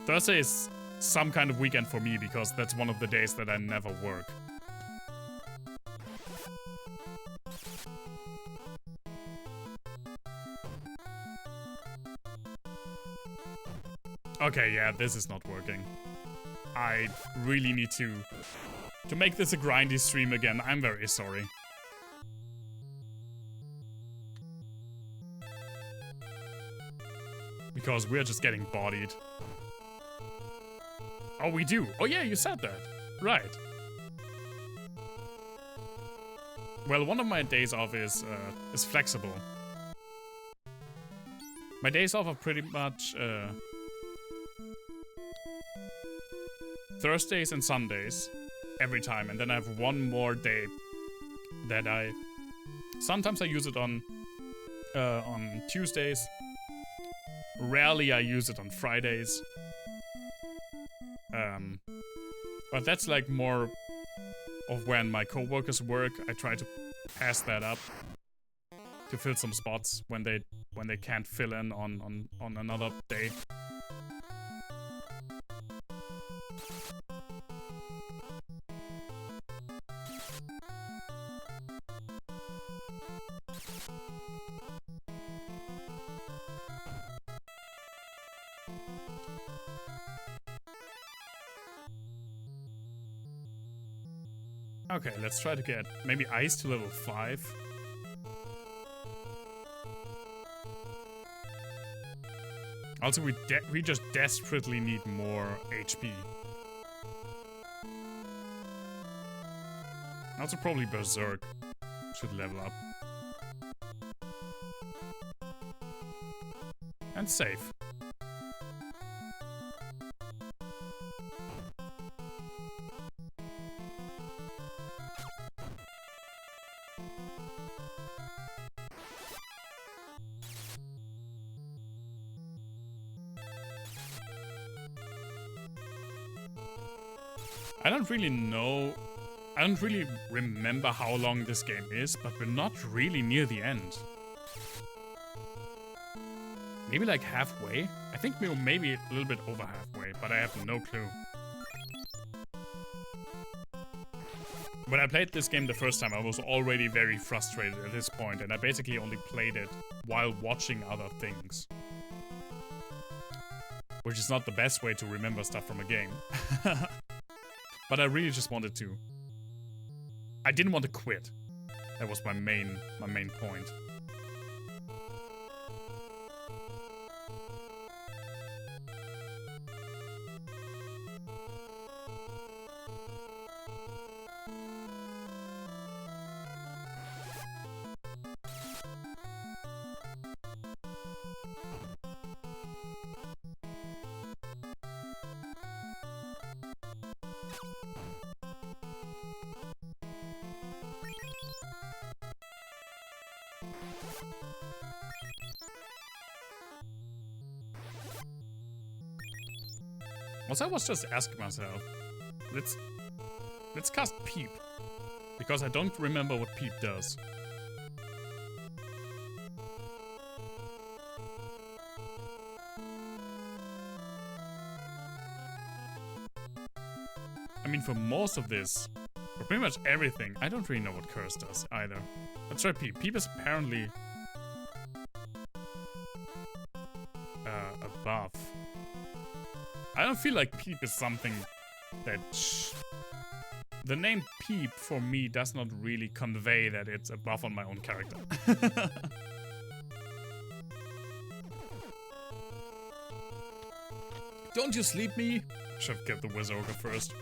Thursday is some kind of weekend for me because that's one of the days that I never work. Okay, yeah, this is not working. I really need to make this a grindy stream again. I'm very sorry. Because we're just getting bodied. Oh, we do. Oh yeah, you said that. Right. Well, one of my days off is flexible. My days off are pretty much Thursdays and Sundays every time, and then I have one more day that I sometimes I use it on Tuesdays. Rarely I use it on Fridays. But that's like more of when my co-workers work. I try to pass that up to fill some spots when they can't fill in on another day. Okay, let's try to get maybe ice to level 5. Also, we just desperately need more HP. Also, probably Berserk should level up. And save. I don't really know. I don't really remember how long this game is, but we're not really near the end. Maybe like halfway? I think we're maybe a little bit over halfway, but I have no clue. When I played this game the first time, I was already very frustrated at this point, and I basically only played it while watching other things. Which is not the best way to remember stuff from a game. But I really just wanted to. I didn't want to quit. That was my main point. Also, I was just asking myself, let's cast Peep, because I don't remember what Peep does. I mean, for most of this, for pretty much everything, I don't really know what Curse does either. Let's try Peep. Peep is apparently a buff. I don't feel like Peep is something that... The name Peep, for me, does not really convey that it's a buff on my own character. Don't you sleep me? Should get the Wizard Ogre first.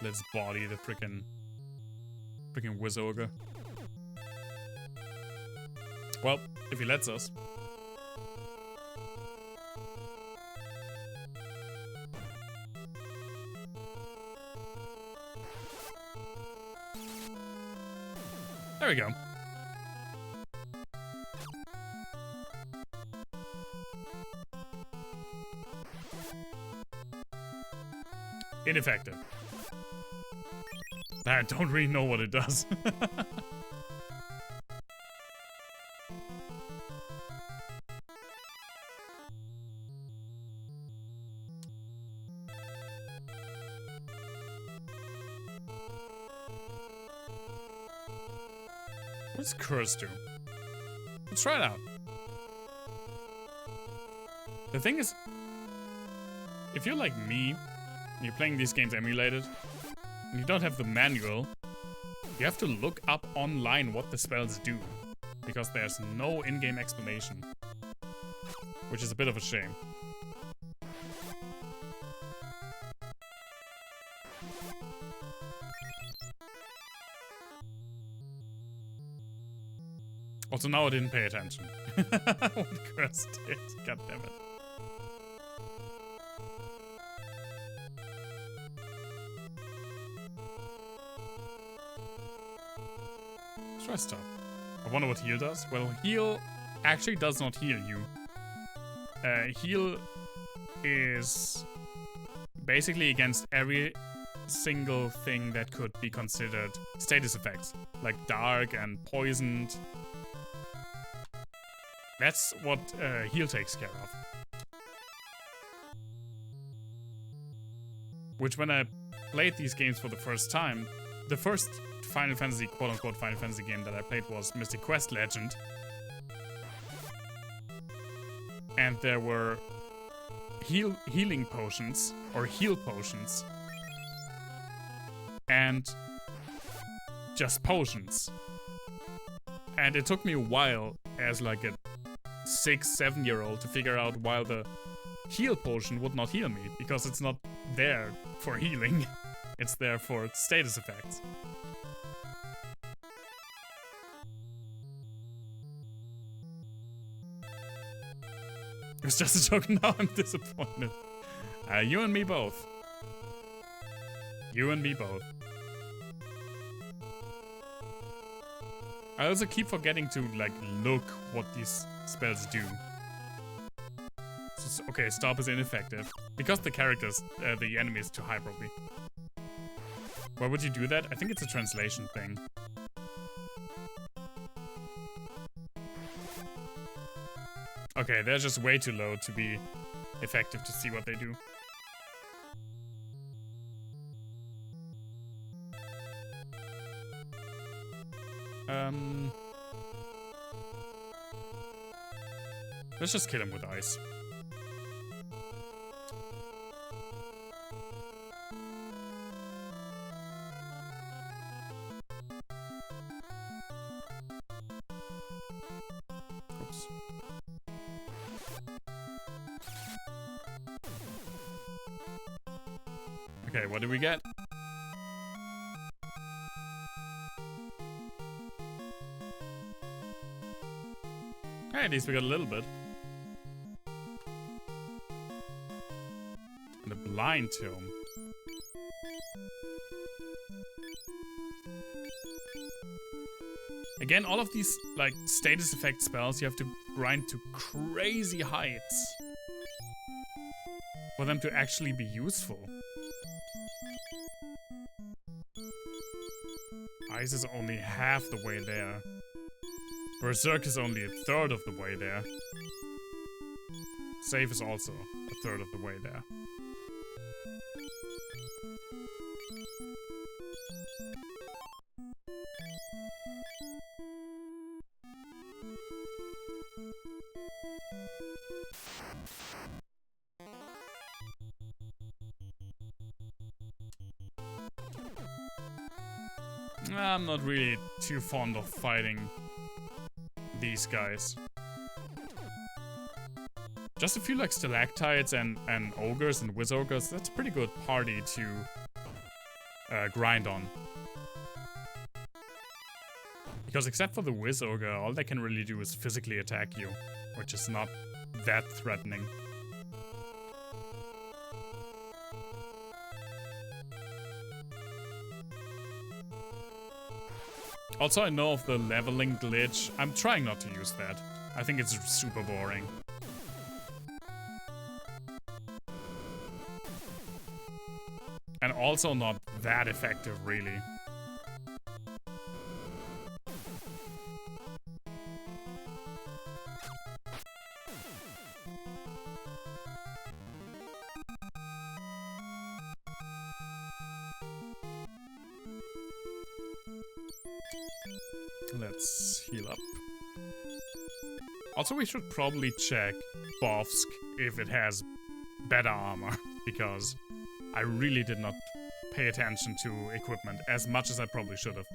Let's body the freaking Wizard Ogre. Well, if he lets us. There we go. Ineffective. I don't really know what it does. What's Curse do? Let's try it out. The thing is, if you're like me, and you're playing these games emulated, and you don't have the manual, you have to look up online what the spells do, because there's no in-game explanation, which is a bit of a shame. Also, now I didn't pay attention. What Curse did, god damn it. Try stop. I wonder what heal does. Well, heal actually does not heal you. Heal is basically against every single thing that could be considered status effects, like dark and poisoned. That's what heal takes care of. Which when I played these games for the first time, the first Final Fantasy, quote-unquote Final Fantasy game that I played was Mystic Quest Legend. And there were healing potions, or heal potions. And just potions. And it took me a while as like a 6-7-year-old to figure out why the heal potion would not heal me, because it's not there for healing. It's there for status effects. It was just a joke. Now I'm disappointed. You and me both. You and me both. I also keep forgetting to, like, look what these spells do. So, okay, stop is ineffective. Because the characters, the enemy is too high, probably. Why would you do that? I think it's a translation thing. Okay, they're just way too low to be effective to see what they do. Let's just kill him with ice. Oops. Okay, what do we get? Hey, at least we got a little bit. And a blind tome. Again, all of these, like, status effect spells, you have to grind to crazy heights for them to actually be useful. Ice is only half the way there. Berserk is only a third of the way there. Save is also a third of the way there. I'm not really too fond of fighting these guys. Just a few like stalactites and ogres and wizogres, that's a pretty good party to grind on. Because except for the wizogre, all they can really do is physically attack you, which is not that threatening. Also, I know of the leveling glitch. I'm trying not to use that. I think it's super boring. And also not that effective, really. Let's heal up. Also, we should probably check Bovsk if it has better armor, because I really did not pay attention to equipment as much as I probably should have.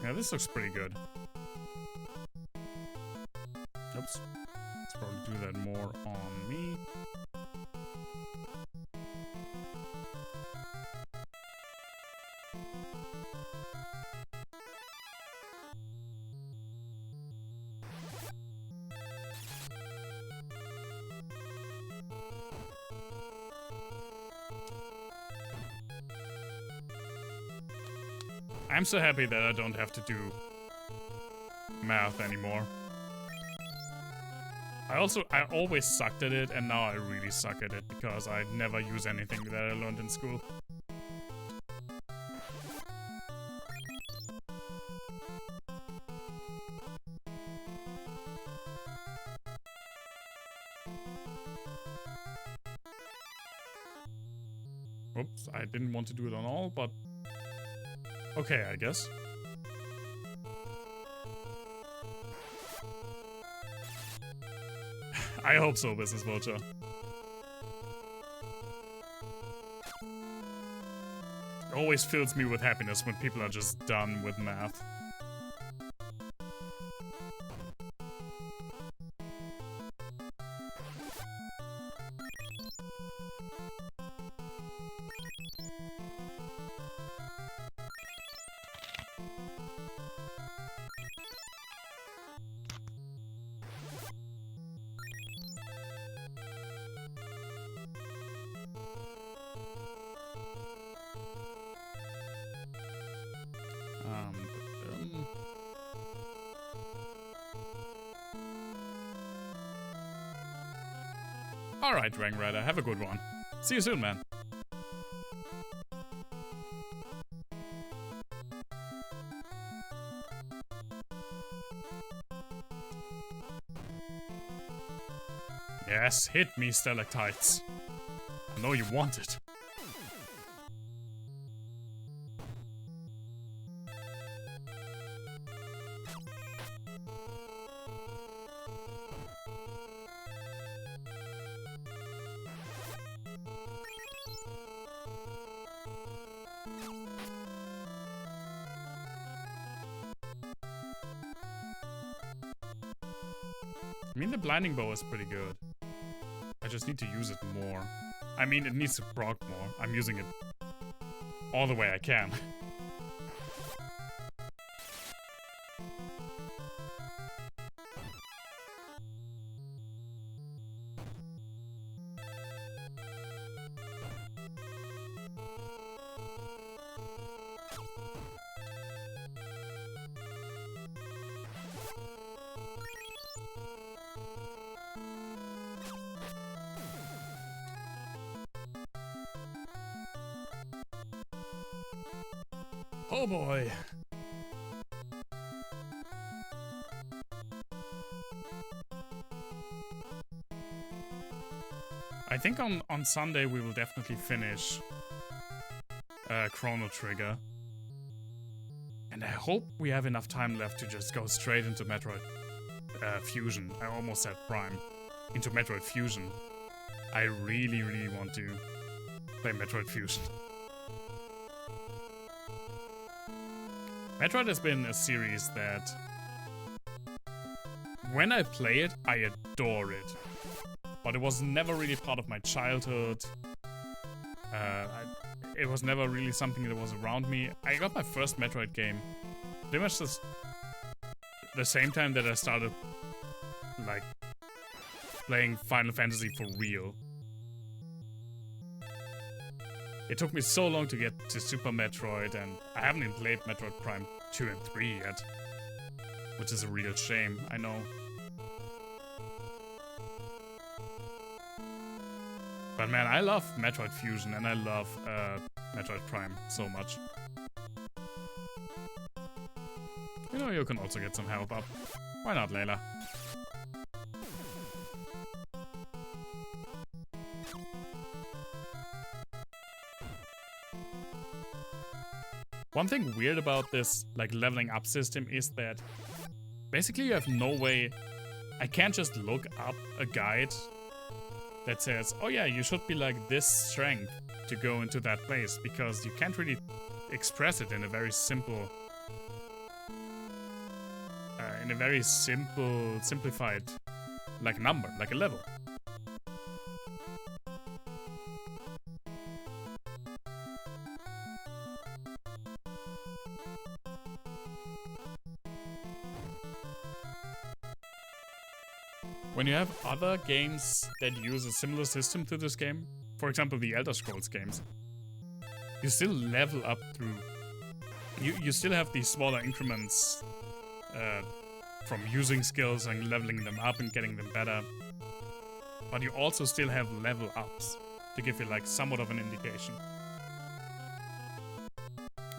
Yeah, this looks pretty good. Oops. Let's probably do that more on me. I'm so happy that I don't have to do math anymore. I always sucked at it, and now I really suck at it because I never use anything that I learned in school. Oops, I didn't want to do it on all, but okay, I guess. I hope so, Business Vulture. It always fills me with happiness when people are just done with math. Alright, Dragon Rider, have a good one. See you soon, man. Yes, hit me, stalactites. I know you want it. I mean, the blinding bow is pretty good. I just need to use it more. I mean, it needs to proc more. I'm using it all the way I can. Oh boy. I think on Sunday we will definitely finish Chrono Trigger. And I hope we have enough time left to just go straight into Metroid Fusion. I almost said Prime. Into Metroid Fusion. I really, really want to play Metroid Fusion. Metroid has been a series that, when I play it, I adore it. But it was never really part of my childhood. It was never really something that was around me. I got my first Metroid game pretty much the same time that I started, like, playing Final Fantasy for real. It took me so long to get to Super Metroid, and I haven't even played Metroid Prime 2 and 3 yet. Which is a real shame, I know. But man, I love Metroid Fusion, and I love Metroid Prime so much. You know, you can also get some help up. Why not, Layla? One thing weird about this, like, leveling up system is that basically you have no way. I can't just look up a guide that says, oh yeah, you should be like this strength to go into that place, because you can't really express it in a very simple, simplified, like, number, like a level. When you have other games that use a similar system to this game, for example the Elder Scrolls games, you still level up through... You still have these smaller increments from using skills and leveling them up and getting them better. But you also still have level ups to give you, like, somewhat of an indication.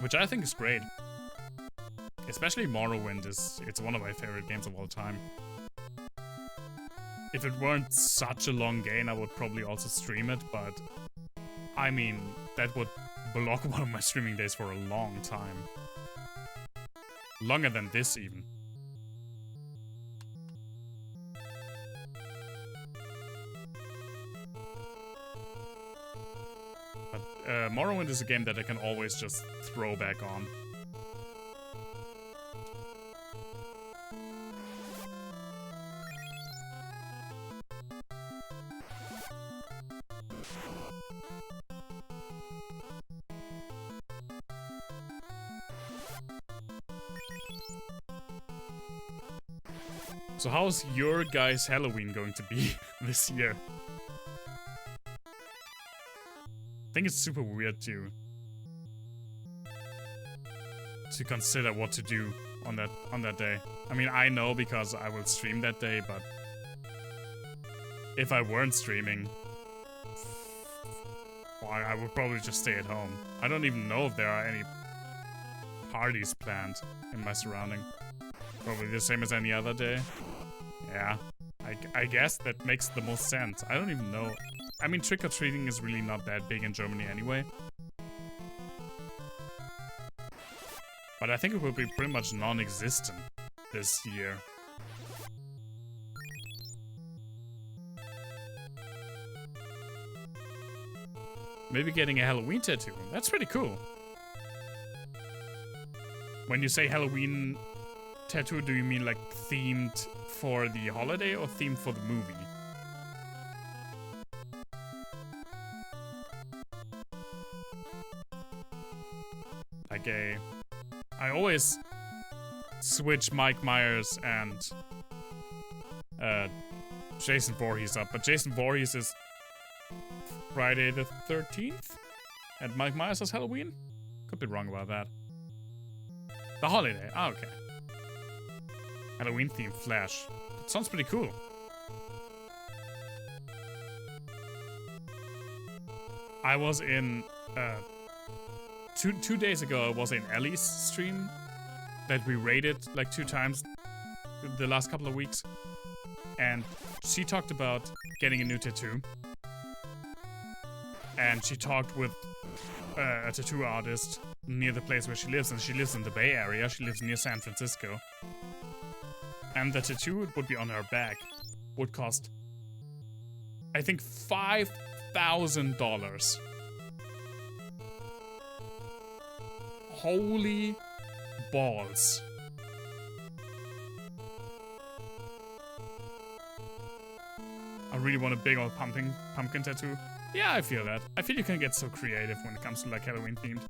Which I think is great. Especially Morrowind it's one of my favorite games of all time. If it weren't such a long game, I would probably also stream it, but I mean, that would block one of my streaming days for a long time. Longer than this, even. But Morrowind is a game that I can always just throw back on. So how's your guys' Halloween going to be this year? I think it's super weird to consider what to do on that day. I mean, I know because I will stream that day, but if I weren't streaming, well, I would probably just stay at home. I don't even know if there are any parties planned in my surrounding. Probably the same as any other day. Yeah, I guess that makes the most sense. I don't even know. I mean, trick-or-treating is really not that big in Germany anyway. But I think it will be pretty much non-existent this year. Maybe getting a Halloween tattoo. That's pretty cool. When you say Halloween tattoo, do you mean like themed for the holiday or themed for the movie? Like I always switch Mike Myers and Jason Voorhees up, but Jason Voorhees is Friday the 13th and Mike Myers is Halloween? Could be wrong about that. The holiday, okay. Halloween themed Flash. That sounds pretty cool. I was in two days ago I was in Ellie's stream that we raided like 2 times the last couple of weeks, and she talked about getting a new tattoo, and she talked with a tattoo artist near the place where she lives, and she lives in the Bay Area. She lives near San Francisco. And the tattoo would be on her back would cost, I think, $5,000. Holy balls. I really want a big old pumpkin tattoo. Yeah, I feel that. I feel you can get so creative when it comes to like Halloween themed.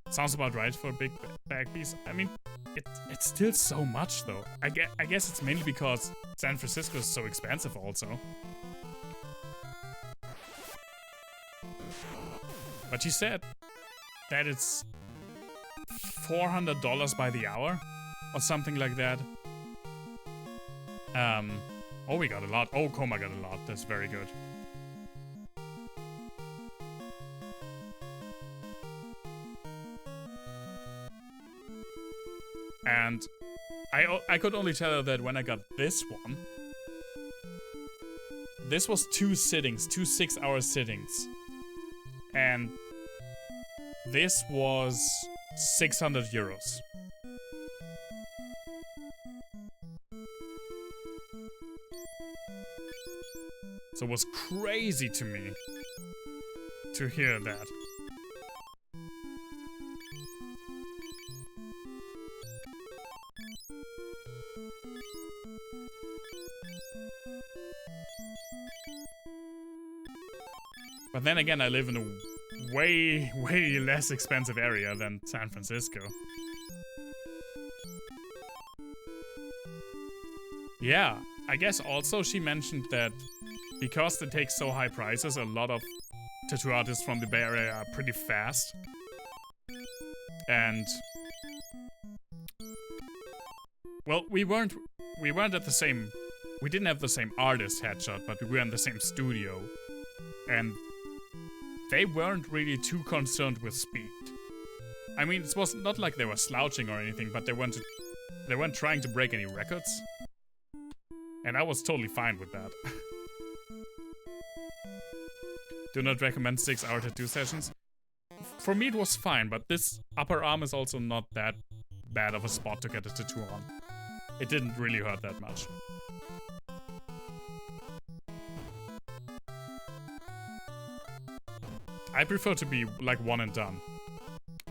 Sounds about right for a big bag piece. I mean, it's still so much though. I guess it's mainly because San Francisco is so expensive also. But she said that it's $400 by the hour or something like that. Oh, we got a lot. Oh, Coma got a lot. That's very good. And I could only tell her that when I got this one, this was 2 sittings, 2 6-hour sittings. And this was 600 euros. So it was crazy to me to hear that. But then again, I live in a way less expensive area than San Francisco. Yeah, I guess also she mentioned that because they take so high prices, a lot of tattoo artists from the Bay Area are pretty fast. And well, we weren't at the same, we didn't have the same artist headshot, but we were in the same studio. And they weren't really too concerned with speed. I mean, it was not like they were slouching or anything, but they weren't trying to break any records. And I was totally fine with that. Do not recommend 6-hour tattoo sessions. For me, it was fine, but this upper arm is also not that bad of a spot to get a tattoo on. It didn't really hurt that much. I prefer to be like one and done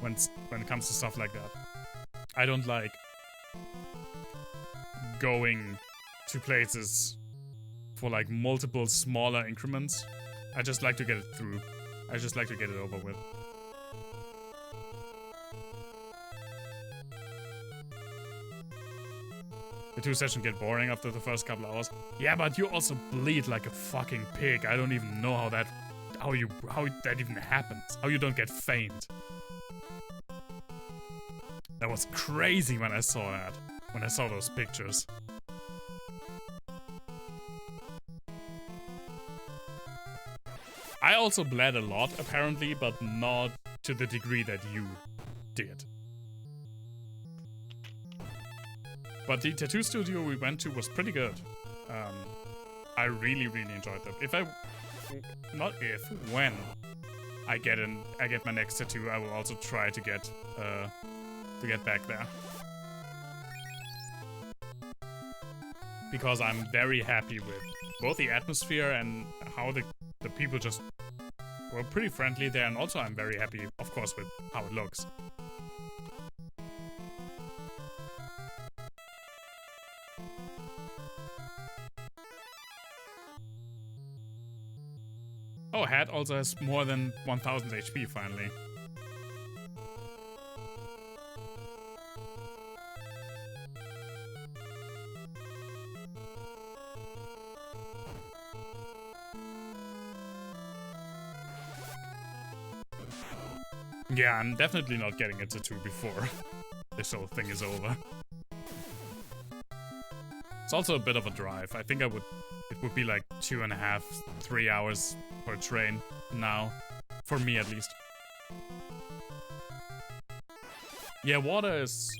when it comes to stuff like that. I don't like going to places for like multiple smaller increments. I just like to get it through. I just like to get it over with. The 2 sessions get boring after the first couple hours. Yeah, but you also bleed like a fucking pig. I don't even know how that even happens. How you don't get faint. That was crazy when I saw that. When I saw those pictures. I also bled a lot, apparently, but not to the degree that you did. But the tattoo studio we went to was pretty good. I really, really enjoyed them. When I get my next tattoo, I will also try to get back there. Because I'm very happy with both the atmosphere and how the people just were pretty friendly there, and also I'm very happy, of course, with how it looks. Oh, Hat also has more than 1000 HP finally. Yeah, I'm definitely not getting a tattoo before this whole thing is over. It's also a bit of a drive. I think it would be like 2.5, 3 hours per train now. For me, at least. Yeah, water is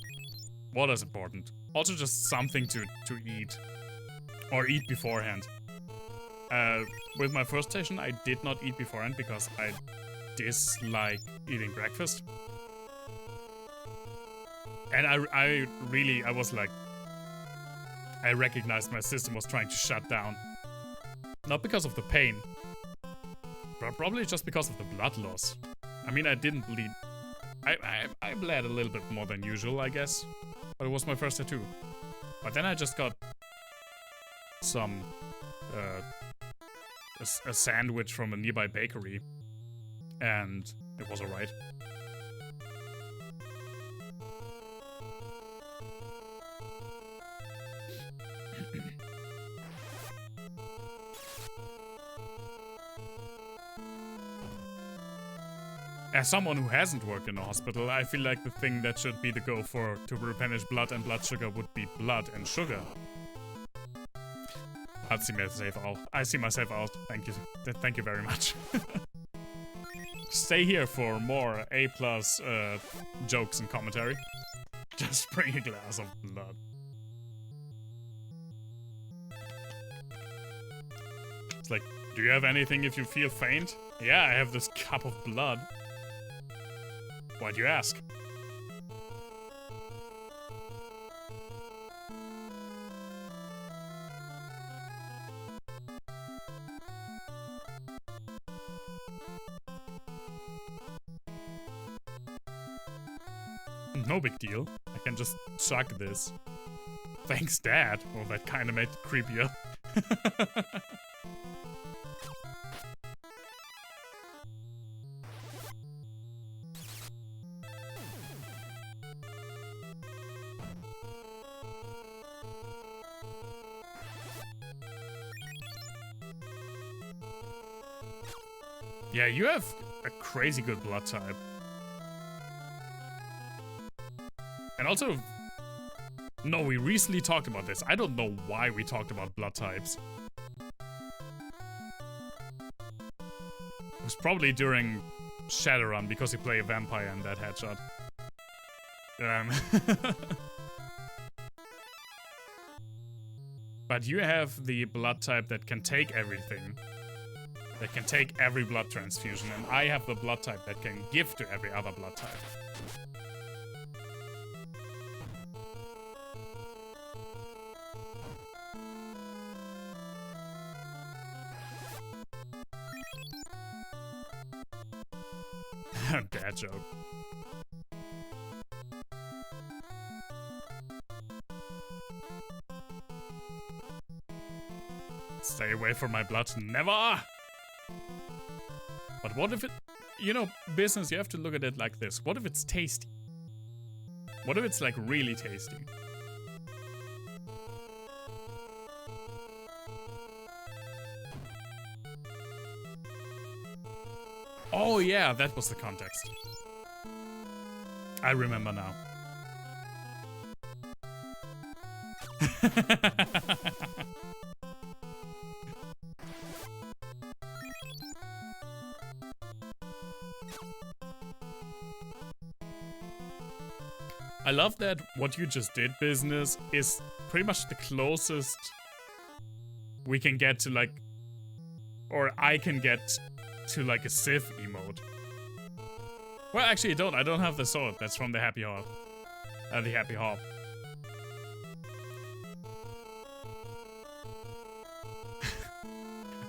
important. Also just something to eat. Or eat beforehand. With my first session, I did not eat beforehand because I dislike eating breakfast. And I was like, I recognized my system was trying to shut down. Not because of the pain, but probably just because of the blood loss. I mean, I didn't bleed. I bled a little bit more than usual, I guess. But it was my first tattoo. But then I just got some a sandwich from a nearby bakery, and it was alright. As someone who hasn't worked in a hospital, I feel like the thing that should be the go to replenish blood and blood sugar would be blood and sugar. I see myself out. Thank you very much. Stay here for more A+ jokes and commentary. Just bring a glass of blood. It's like, do you have anything if you feel faint? Yeah, I have this cup of blood. Why'd you ask? No big deal. I can just suck this. Thanks, Dad. Well, that kinda made it creepier. Yeah, you have a crazy good blood type. And also, no, we recently talked about this. I don't know why we talked about blood types. It was probably during Shadowrun because you play a vampire in that headshot. But you have the blood type that can take everything. That can take every blood transfusion, and I have the blood type that can give to every other blood type. Bad joke. Stay away from my blood. Never! But what if it... You know, business, you have to look at it like this. What if it's tasty? What if it's, like, really tasty? Oh yeah, that was the context. I remember now. I love that what you just did, business, is pretty much the closest we can get to, like, or I can get to, like, a Sith emote. Well, actually, I don't have the sword. That's from the Happy Hop. The Happy Hop.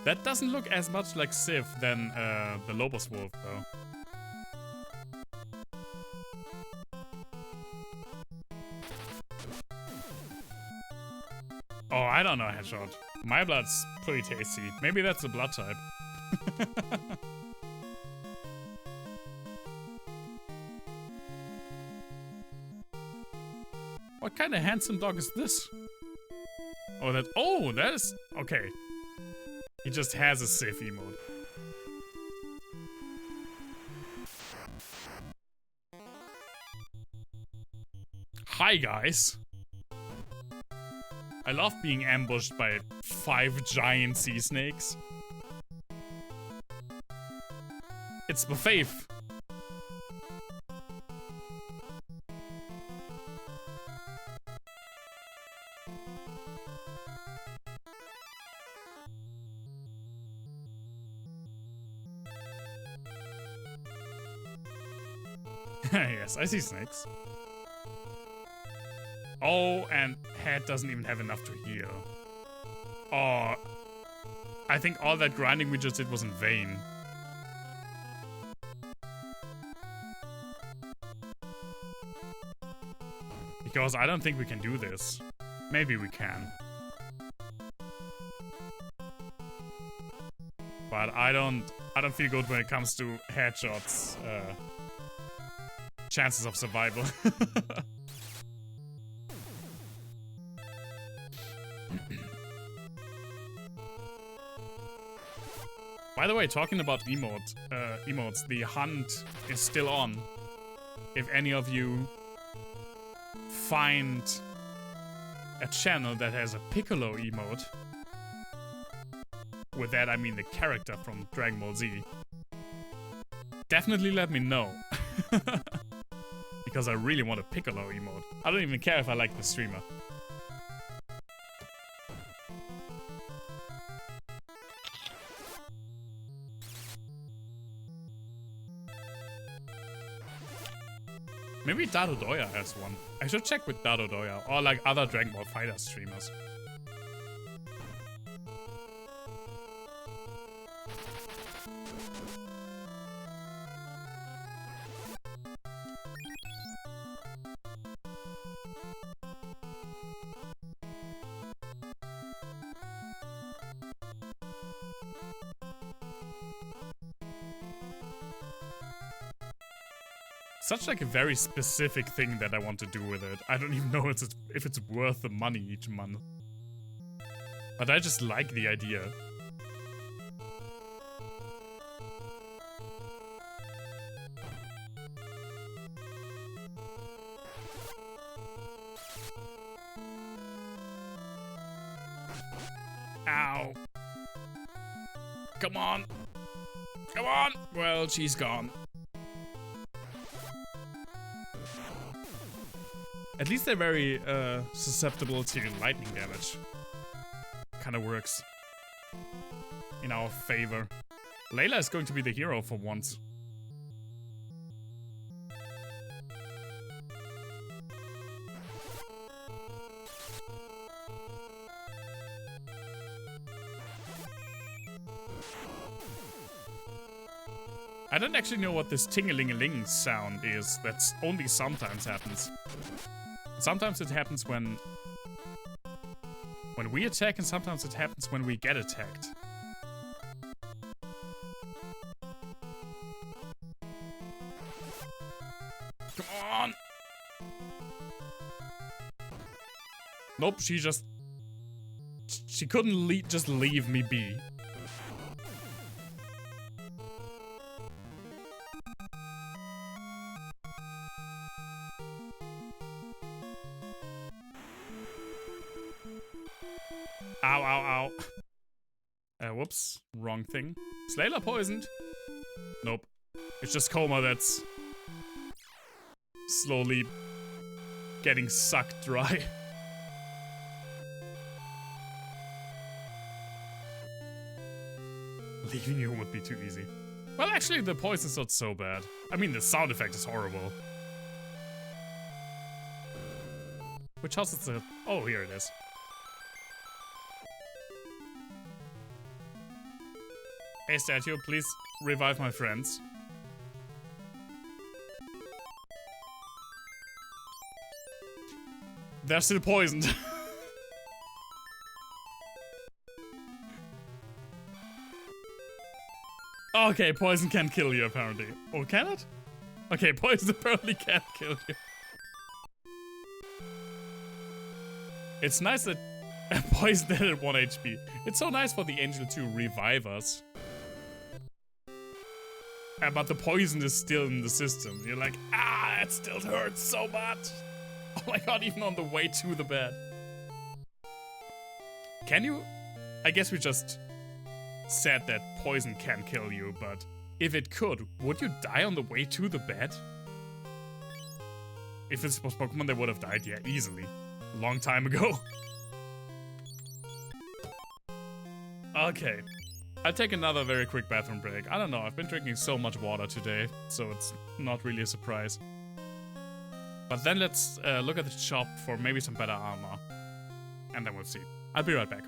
That doesn't look as much like Sith than the Lobos Wolf, though. Oh, I don't know, Headshot. My blood's pretty tasty. Maybe that's the blood type. What kind of handsome dog is this? Oh, that is... Okay. He just has a Sith emote. Hi, guys. I love being ambushed by 5 giant sea snakes. It's the faith. Yes, I see snakes. Oh, and Head doesn't even have enough to heal. Oh, I think all that grinding we just did was in vain. Because I don't think we can do this. Maybe we can. But I don't feel good when it comes to headshots. Chances of survival. By the way, talking about emotes, the hunt is still on. If any of you find a channel that has a Piccolo emote, with that I mean the character from Dragon Ball Z, definitely let me know. Because I really want a Piccolo emote. I don't even care if I like the streamer. Maybe Dadodoya has one. I should check with Dadodoya or like other Dragon Ball Fighter streamers. Such like a very specific thing that I want to do with it. I don't even know if it's worth the money each month. But I just like the idea. Ow. Come on. Come on. Well, she's gone. At least they're very susceptible to lightning damage. Kind of works in our favor. Layla is going to be the hero for once. I don't actually know what this ting-a-ling-a-ling sound is. That's only sometimes happens. Sometimes it happens when we attack, and sometimes it happens when we get attacked. Come on! Nope, she couldn't just leave me be. Ow, ow, ow. Whoops. Wrong thing. Is Layla poisoned? Nope. It's just Coma that's slowly getting sucked dry. Leaving you would be too easy. Well, actually, the poison's not so bad. I mean, the sound effect is horrible. Which house is it? Oh, here it is. Hey, statue, please revive my friends. They're still poisoned. Okay, poison can kill you, apparently. Or can it? Okay, poison apparently can't kill you. It's nice that poison dead at 1 HP. It's so nice for the angel to revive us. But the poison is still in the system. You're like, ah, it still hurts so much. Oh my god, even on the way to the bed. Can you? I guess we just said that poison can kill you, but if it could, would you die on the way to the bed? If it's was Pokemon, they would have died, yeah, easily. A long time ago. Okay. I'll take another very quick bathroom break. I don't know, I've been drinking so much water today, so it's not really a surprise. But then let's look at the shop for maybe some better armor. And then we'll see. I'll be right back.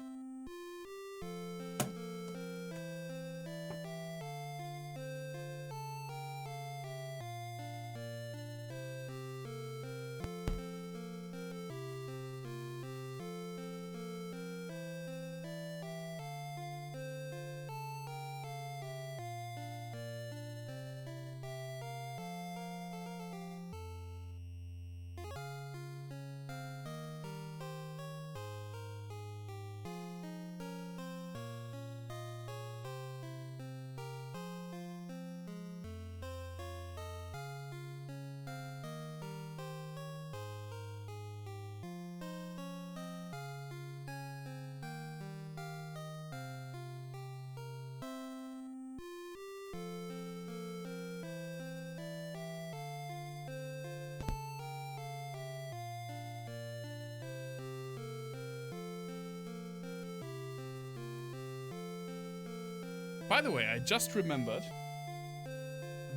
By the way, I just remembered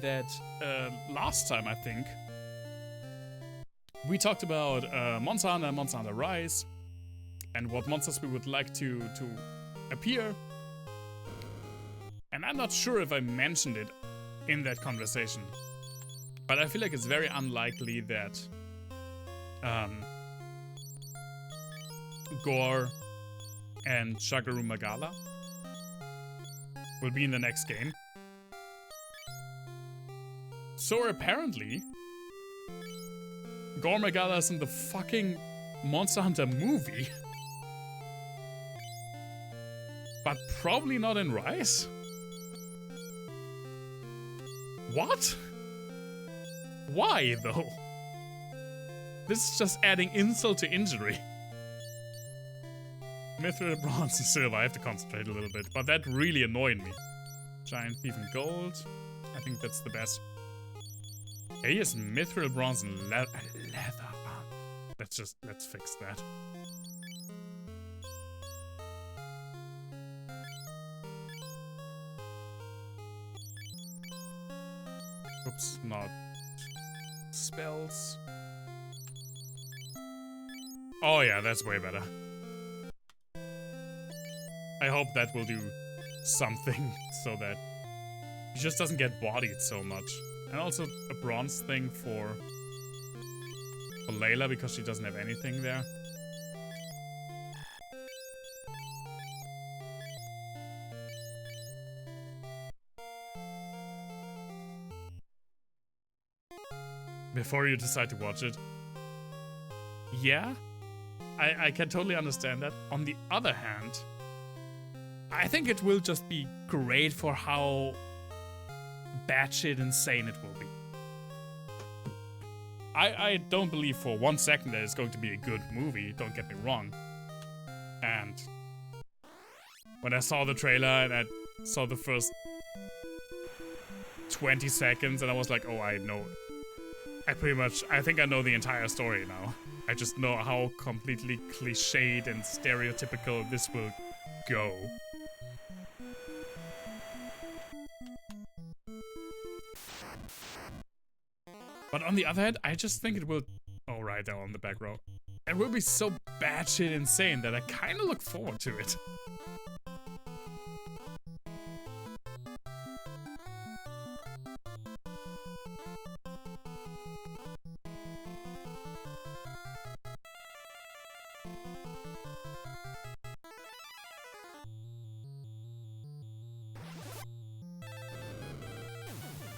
that last time, I think, we talked about Monster Hunter and Monster Hunter Rise and what monsters we would like to appear. And I'm not sure if I mentioned it in that conversation, but I feel like it's very unlikely that Gore and Shagaru Magala will be in the next game. So apparently, Gore Magala is in the fucking Monster Hunter movie. But probably not in Rise? What? Why, though? This is just adding insult to injury. Mithril, Bronze, and Silver. I have to concentrate a little bit, but that really annoyed me. Giant Thief and Gold. I think that's the best. Hey, is Mithril, Bronze, and leather. Let's fix that. Oops, not spells. Oh yeah, that's way better. I hope that will do something so that he just doesn't get bodied so much. And also a bronze thing for Layla because she doesn't have anything there. Before you decide to watch it. Yeah, I can totally understand that. On the other hand, I think it will just be great for how batshit insane it will be. I don't believe for 1 second that it's going to be a good movie, don't get me wrong. And when I saw the trailer and I saw the first 20 seconds and I was like, oh, I know. I think I know the entire story now. I just know how completely cliched and stereotypical this will go. But on the other hand, I just think it will... Oh, right there on the back row. It will be so batshit insane that I kind of look forward to it.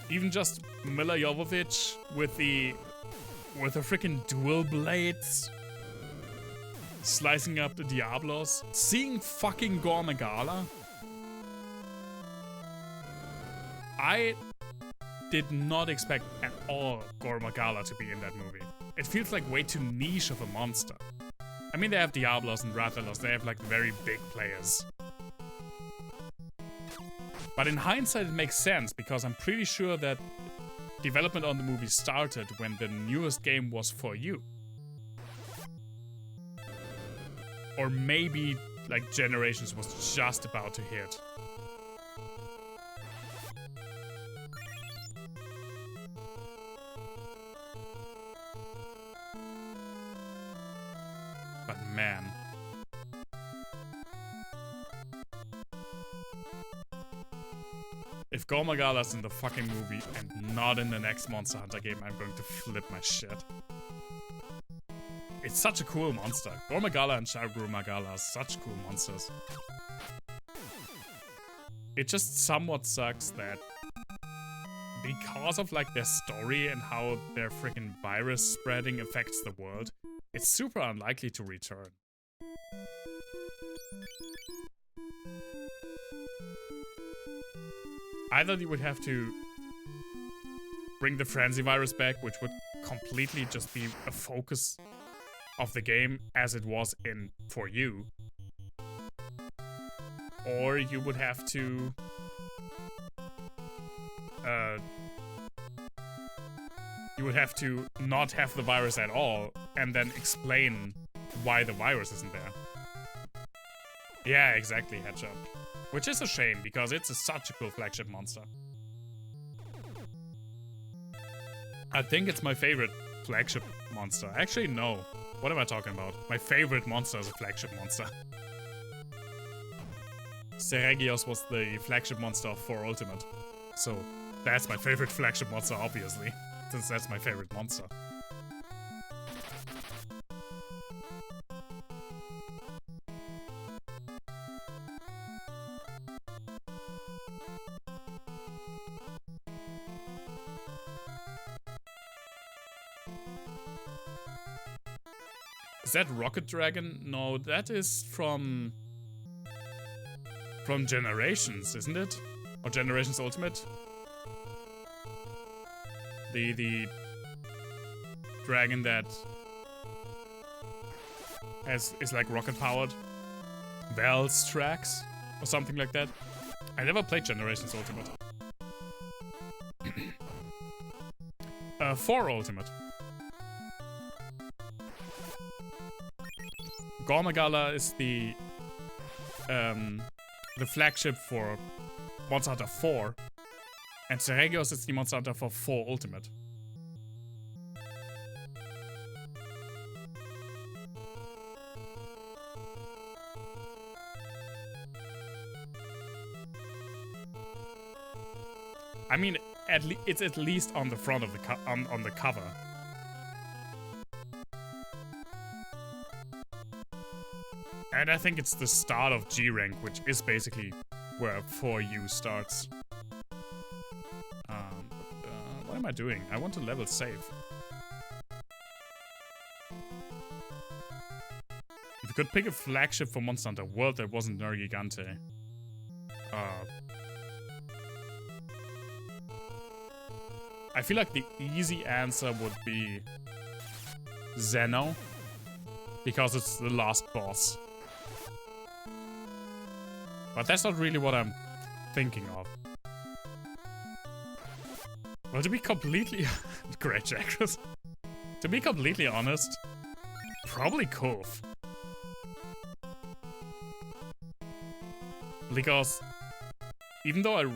Even just Milla Jovovich with the freaking dual blades slicing up the Diablos, seeing fucking Gore Magala. I did not expect at all Gore Magala to be in that movie. It feels like way too niche of a monster. I mean, they have Diablos and Rathalos, they have like very big players. But in hindsight, it makes sense, because I'm pretty sure that development on the movie started when the newest game was for you. Or maybe, like, Generations was just about to hit. But man... If Gore Magala's in the fucking movie and not in the next Monster Hunter game, I'm going to flip my shit. It's such a cool monster. Gore Magala and Shaguru Magala are such cool monsters. It just somewhat sucks that because of like their story and how their freaking virus spreading affects the world, it's super unlikely to return. Either you would have to bring the frenzy virus back, which would completely just be a focus of the game as it was in For You, or you would have to not have the virus at all and then explain why the virus isn't there. Yeah, exactly, Hedgehog. Which is a shame, because it's such a cool flagship monster. I think it's my favorite flagship monster. Actually, no. What am I talking about? My favorite monster is a flagship monster. Seregios was the flagship monster of 4 Ultimate. So, that's my favorite flagship monster, obviously. Since that's my favorite monster. Is that Rocket Dragon? No, that is from Generations, isn't it? Or Generations Ultimate? The dragon that is like rocket powered. Valstrax or something like that. I never played Generations Ultimate. 4 Ultimate. Gormagala is the flagship for Monster Hunter 4, and Seregios is the Monster Hunter for 4 Ultimate. I mean, it's at least on the front of the on the cover. And I think it's the start of G rank, which is basically where 4U starts. What am I doing? I want to level save. If you could pick a flagship for Monster Hunter World that wasn't Nergigante. I feel like the easy answer would be Zeno, because it's the last boss. But that's not really what I'm thinking of. Well, to be completely... Great, Jackrass. To be completely honest, probably Cove. Because even though I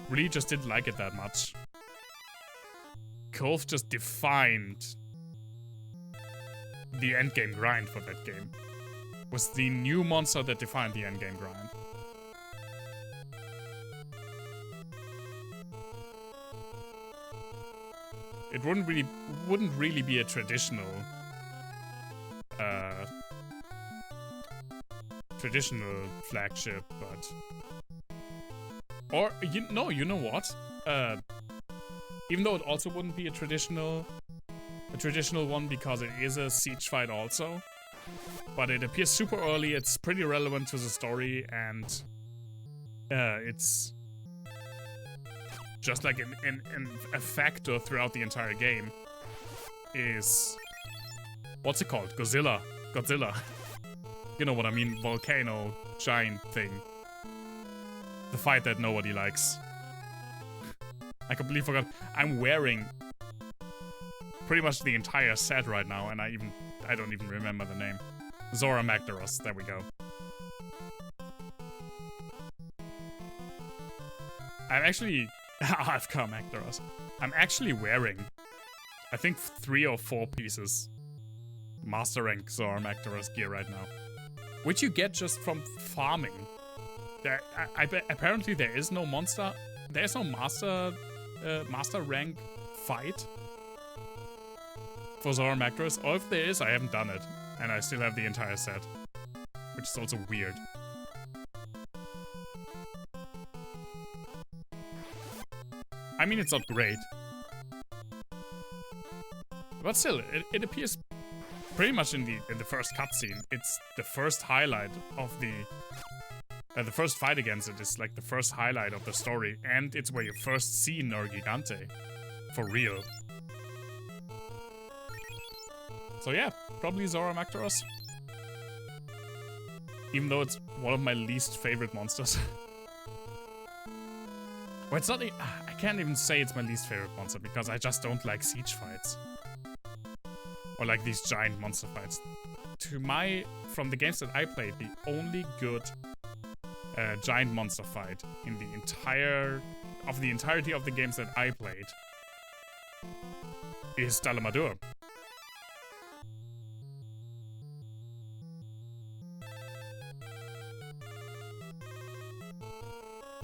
really just didn't like it that much, Cove just defined the endgame grind for that game. Was the new monster that defined the endgame grind. It wouldn't really be a traditional flagship, but or you know what? Even though it also wouldn't be a traditional one because it is a siege fight also, but it appears super early. It's pretty relevant to the story, and it's just like a factor throughout the entire game. Is what's it called? Godzilla. You know what I mean? Volcano giant thing. The fight that nobody likes. I completely forgot. I'm wearing pretty much the entire set right now, and I don't even remember the name. Zora Magdaros. There we go. I'm actually AFK Magdaros. I'm actually wearing, I think, 3 or 4 pieces Master Rank Zora Magdaros gear right now, which you get just from farming. Apparently there is no monster. There's no master rank fight for Zora Magdaros, or if there is, I haven't done it, and I still have the entire set, which is also weird. I mean, it's not great, but still, it appears pretty much in the first cutscene. It's the first highlight of the first fight against it is like the first highlight of the story, and it's where you first see Nergigante for real. So yeah, probably Zora Magdaros. Even though it's one of my least favorite monsters. Well, it's not. I can't even say it's my least favorite monster because I just don't like siege fights. Or like these giant monster fights. From the games that I played, the only good giant monster fight in the entirety of the games that I played is Dalamadur.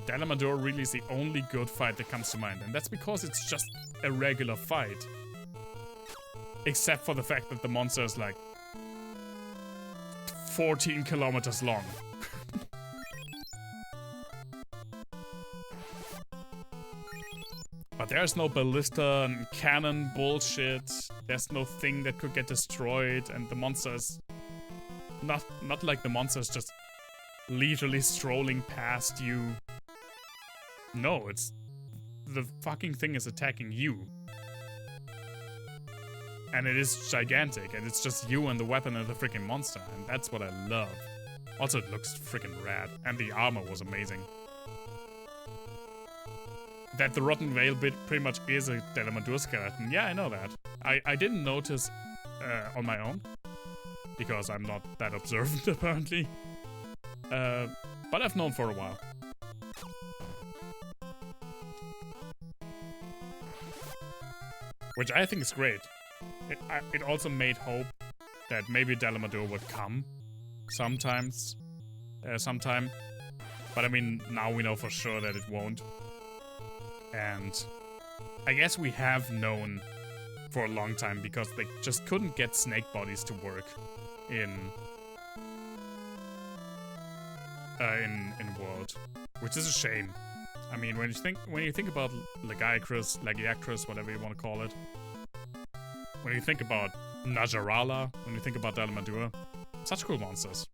Dalamadur really is the only good fight that comes to mind, and that's because it's just a regular fight. Except for the fact that the monster is like 14 kilometers long. But there's no ballista and cannon bullshit. There's no thing that could get destroyed, and the monster is not like the monster is just leisurely strolling past you. No, it's the fucking thing is attacking you. And it is gigantic, and it's just you and the weapon and the freaking monster, and that's what I love. Also, it looks freaking rad, and the armor was amazing. That the Rotten Veil bit pretty much is a Dalamadur skeleton. Yeah, I know that. I didn't notice on my own, because I'm not that observant apparently. But I've known for a while. Which I think is great. It also made hope that maybe Delamador would come sometime. But I mean, now we know for sure that it won't. And I guess we have known for a long time because they just couldn't get snake bodies to work in World, which is a shame. I mean, when you think about Lagiacrus, whatever you want to call it, when you think about Najarala, when you think about Dalamadura, such cool monsters.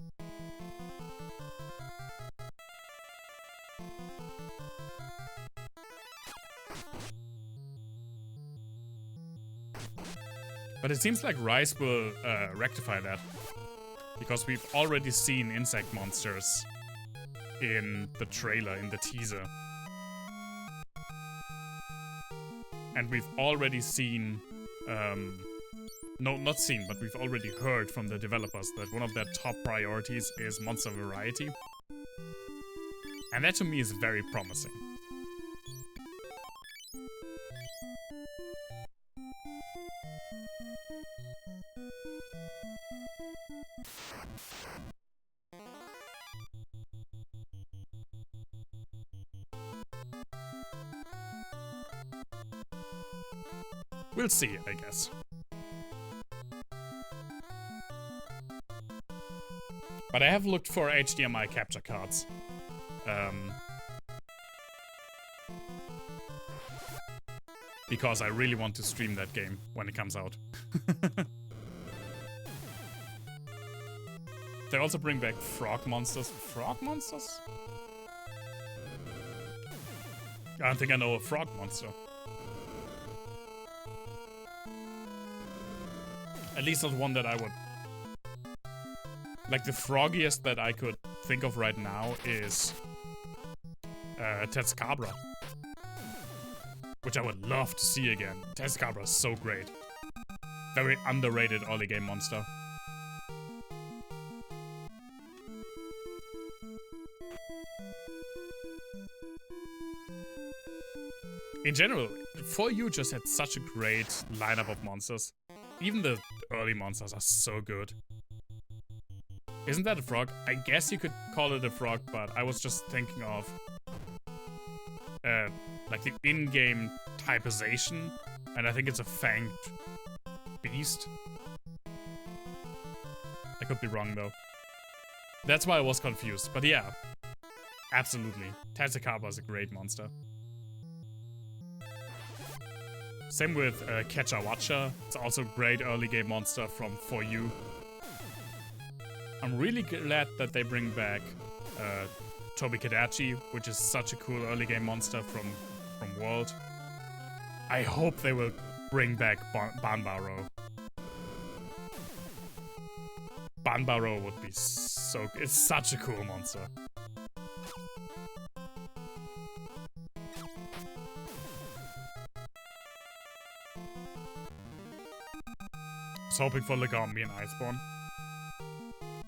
But it seems like Rise will rectify that, because we've already seen insect monsters in the trailer, in the teaser. And we've already seen, no, not seen, but we've already heard from the developers that one of their top priorities is monster variety. And that to me is very promising. We'll see, I guess. But I have looked for HDMI capture cards. Because I really want to stream that game when it comes out. They also bring back frog monsters. Frog monsters? I don't think I know a frog monster. At least not one that I would... Like, the froggiest that I could think of right now is... Tetscabra. Which I would love to see again. Tetscabra is so great. Very underrated early game monster. In general, 4U just had such a great lineup of monsters. Even the early monsters are so good. Isn't that a frog? I guess you could call it a frog, but I was just thinking of like the in-game typization, and I think it's a fanged beast. I could be wrong though. That's why I was confused, but yeah, absolutely. Tetscabra is a great monster. Same with Kechawacha. It's also a great early game monster from 4U. I'm really glad that they bring back Tobikadachi, which is such a cool early game monster from World. I hope they will bring back Banbaro. Banbaro would be so... It's such a cool monster. I was hoping for Legambi and Iceborne.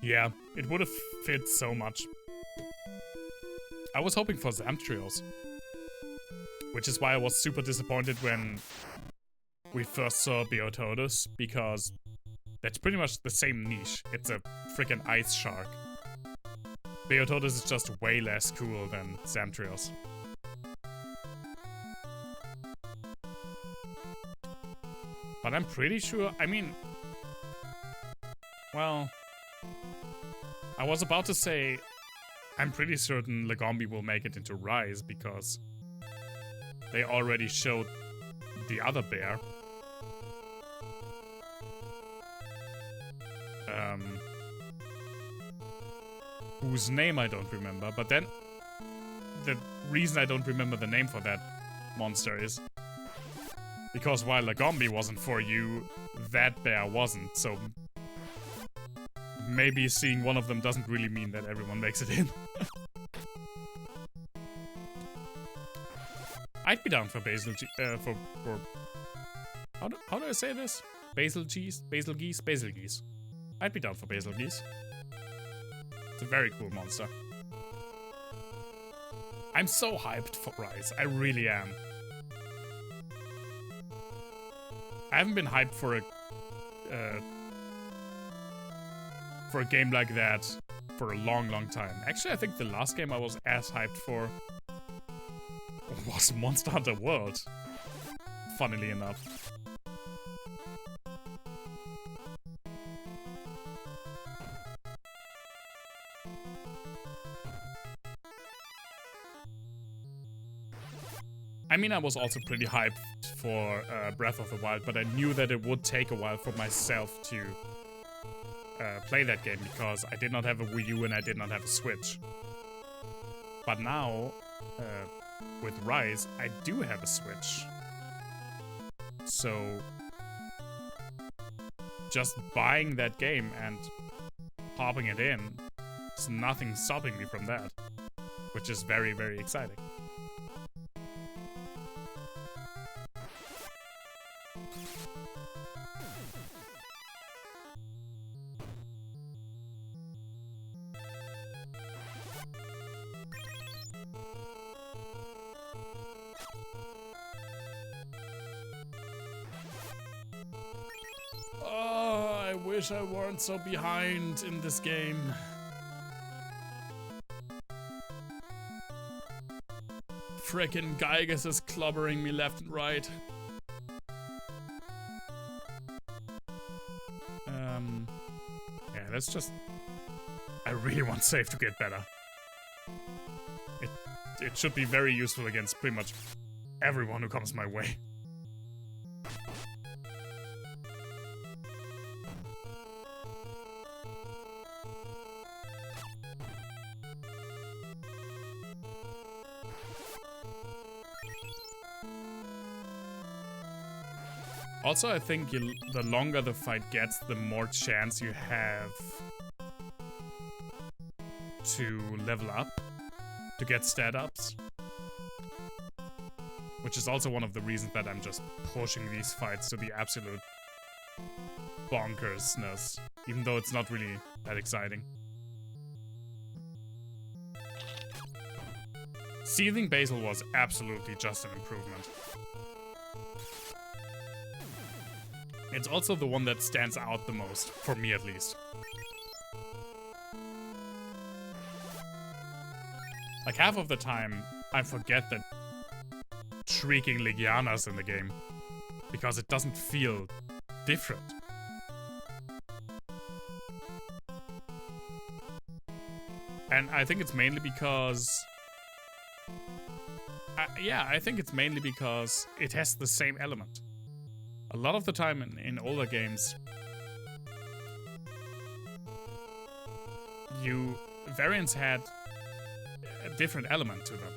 Yeah, it would have fit so much. I was hoping for Zamtrios. Which is why I was super disappointed when we first saw Beotodus, because that's pretty much the same niche. It's a freaking ice shark. Beotodus is just way less cool than Zamtrios. But I'm pretty sure, I mean... Well... I was about to say, I'm pretty certain Legambi will make it into Rise, because they already showed the other bear. Whose name I don't remember, but then the reason I don't remember the name for that monster is because while Legambi wasn't 4U, that bear wasn't, so maybe seeing one of them doesn't really mean that everyone makes it in. I'd be down for Basil G, for how do I say this? Basil geese? I'd be down for Basil Geese. It's a very cool monster. I'm so hyped for Rise. I really am. I haven't been hyped for a game like that for a long, long time. Actually, I think the last game I was as hyped for was Monster Hunter World. Funnily enough. I mean, I was also pretty hyped for Breath of the Wild, but I knew that it would take a while for myself to play that game because I did not have a Wii U and I did not have a Switch. But now, with Rise, I do have a Switch. So, just buying that game and popping it in, there's nothing stopping me from that, which is very, very exciting. I wish I weren't so behind in this game. Frickin' Gygas is clobbering me left and right. Yeah, that's just... I really want save to get better. It should be very useful against pretty much everyone who comes my way. Also, I think the longer the fight gets, the more chance you have to level up, to get stat ups. Which is also one of the reasons that I'm just pushing these fights to the absolute bonkersness, even though it's not really that exciting. Seething Basil was absolutely just an improvement. It's also the one that stands out the most, for me at least. Like half of the time, I forget that Shrieking Legiana's in the game, because it doesn't feel different. And I think it's mainly because... I think it's mainly because it has the same element. A lot of the time in older games, variants had a different element to them.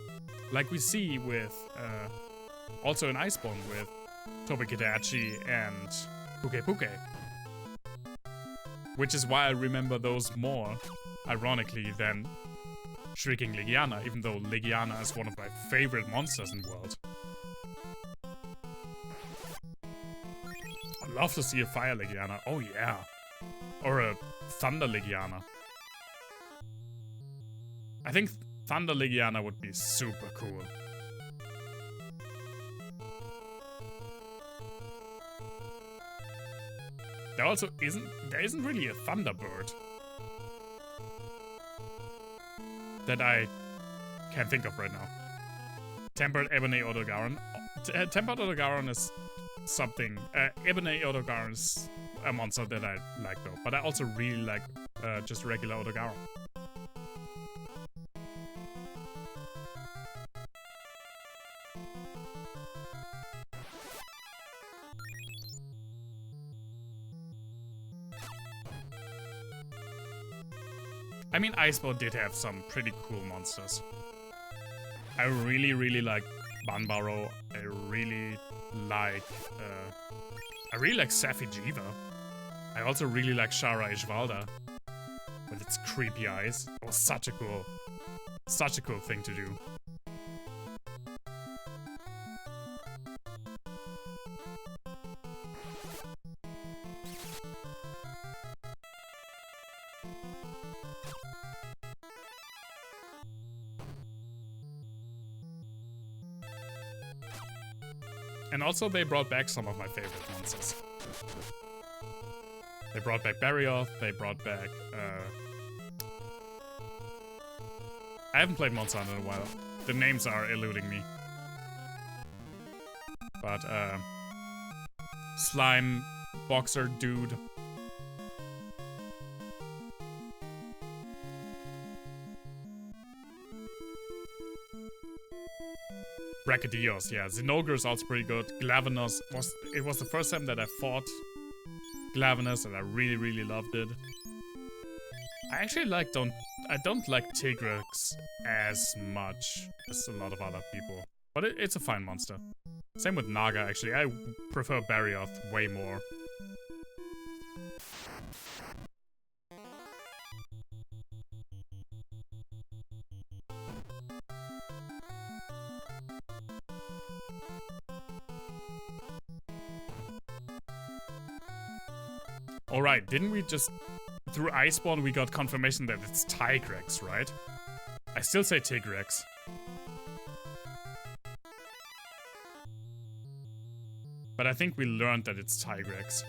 Like we see with, also in Iceborne with Tobi-Kadachi and Puke-Puke. Which is why I remember those more, ironically, than Shrieking Legiana, even though Legiana is one of my favorite monsters in the world. I'd love to see a Fire Legiana, oh yeah. Or a Thunder Legiana. I think Thunder Legiana would be super cool. There isn't really a Thunderbird that I can think of right now. Tempered Ebony Odogaron. Tempered Odogaron is something. Ebony Odogaron is a monster that I like though, but I also really like just regular Odogaron. I mean, Iceborne did have some pretty cool monsters. I really, really like Banbaro. I really like Safi Jiva. I also really like Shara Ishvalda with its creepy eyes. It was such a cool thing to do. And also they brought back some of my favorite monsters. They brought back Barioth, they brought back I haven't played Monster Hunter in a while. The names are eluding me. But Slime Boxer Dude. Brachydios, yeah. Zinogre is also pretty good. Glavenus was the first time that I fought Glavenus and I really, really loved it. I actually don't like Tigrex as much as a lot of other people. But it's a fine monster. Same with Naga, actually. I prefer Barioth way more. Alright, didn't we just... Through Iceborne we got confirmation that it's Tigrex, right? I still say Tigrex. But I think we learned that it's Tigrex.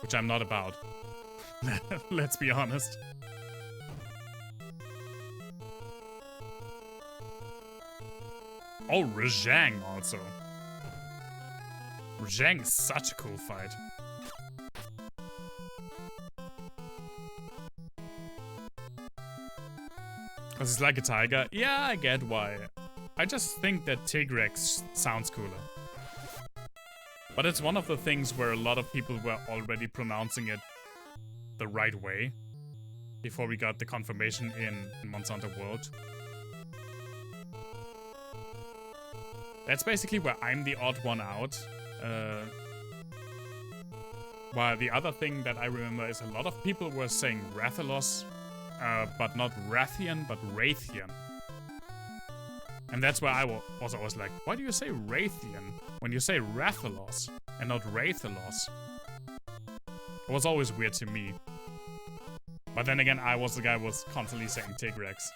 Which I'm not about. Let's be honest. Oh, Rajang also. Rajang is such a cool fight. Because it's like a tiger. Yeah, I get why. I just think that Tigrex sounds cooler. But it's one of the things where a lot of people were already pronouncing it the right way before we got the confirmation in Monster Hunter World. That's basically where I'm the odd one out. While the other thing that I remember is a lot of people were saying Rathalos, but not Rathian, but Raytheon. And that's why I was always like, why do you say Raytheon when you say Rathalos and not Rathalos? It was always weird to me. But then again, I was the guy who was constantly saying Tigrex.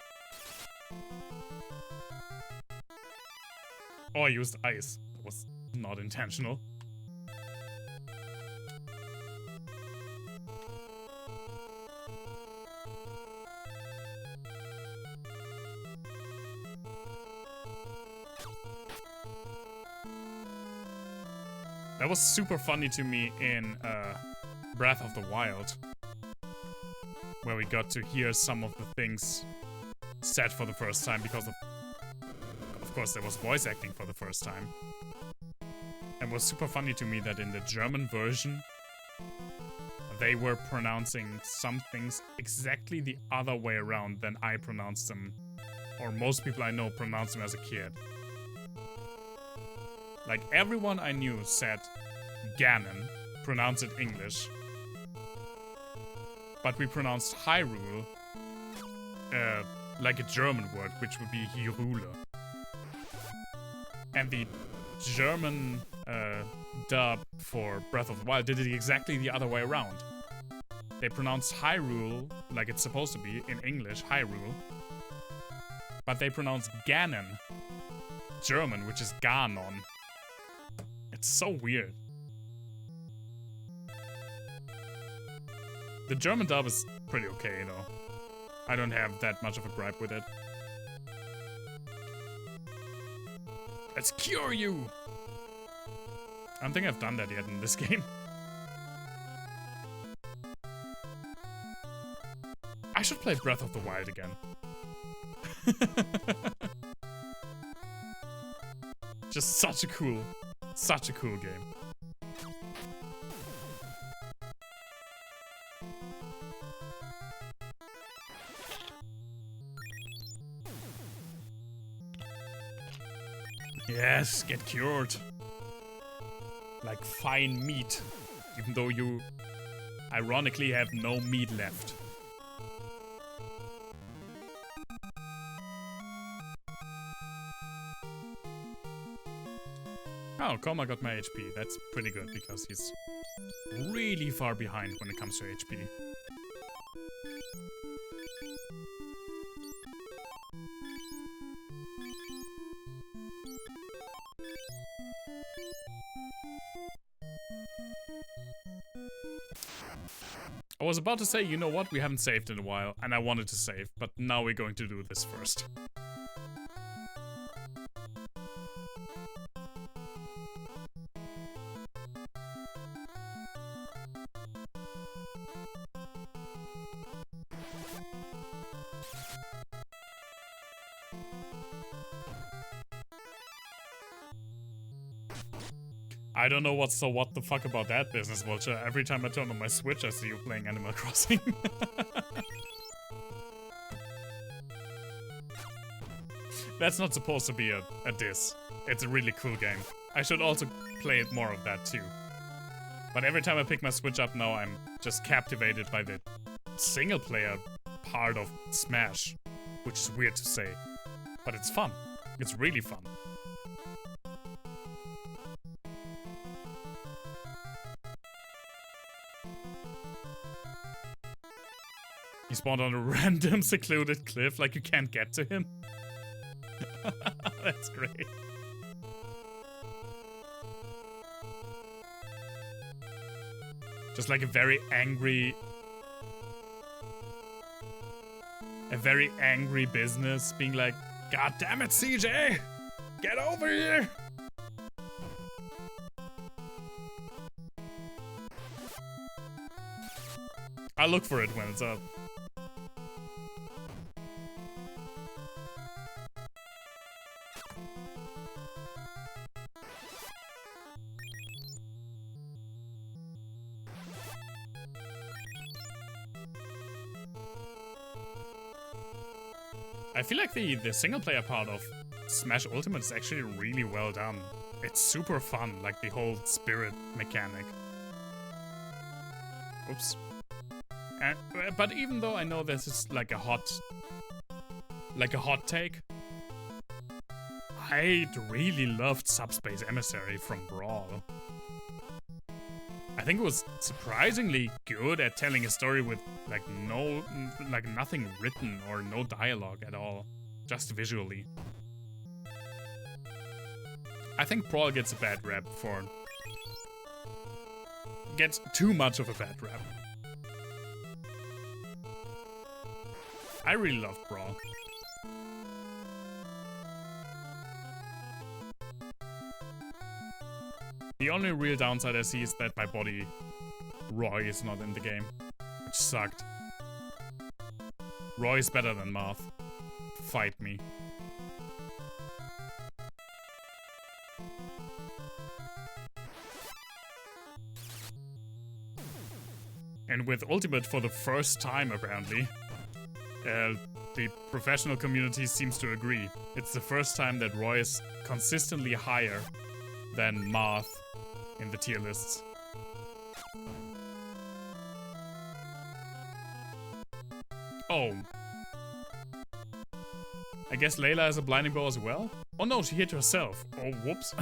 Oh, I used ice. That was not intentional. That was super funny to me in Breath of the Wild, where we got to hear some of the things said for the first time because of course there was voice acting for the first time. And it was super funny to me that in the German version they were pronouncing some things exactly the other way around than I pronounced them, or most people I know pronounced them as a kid. Like, everyone I knew said Ganon, pronounced it English. But we pronounced Hyrule like a German word, which would be Hyrule. And the German dub for Breath of the Wild did it exactly the other way around. They pronounced Hyrule like it's supposed to be in English, Hyrule. But they pronounced Ganon, German, which is Ganon. It's so weird. The German dub is pretty okay, though. I don't have that much of a gripe with it. Let's cure you! I don't think I've done that yet in this game. I should play Breath of the Wild again. Just such a cool game. Yes, get cured. Like fine meat. Even though you ironically have no meat left. Oh, Koma got my HP. That's pretty good because he's really far behind when it comes to HP. I was about to say, you know what, we haven't saved in a while, and I wanted to save, but now we're going to do this first. I don't know what's so what the fuck about that business, Vulture. Every time I turn on my Switch, I see you playing Animal Crossing. That's not supposed to be a diss. It's a really cool game. I should also play more of that too. But every time I pick my Switch up now, I'm just captivated by the single player part of Smash. Which is weird to say. But it's fun. It's really fun. He spawned on a random secluded cliff, like you can't get to him. That's great. Just like a very angry business being like, God damn it, CJ! Get over here! I'll look for it when it's up. I feel like the single player part of Smash Ultimate is actually really well done. It's super fun, like the whole spirit mechanic. Oops. But even though I know this is like a hot take, I really loved Subspace Emissary from Brawl. I think it was surprisingly good at telling a story with nothing written or no dialogue at all, just visually. I think Brawl gets a bad rap gets too much of a bad rap. I really love Brawl. The only real downside I see is that my body, Roy, is not in the game, which sucked. Roy is better than Marth. Fight me. And with Ultimate for the first time, apparently, the professional community seems to agree. It's the first time that Roy is consistently higher than Marth in the tier lists. Oh. I guess Layla has a blinding blow as well? Oh no, she hit herself. Oh, whoops.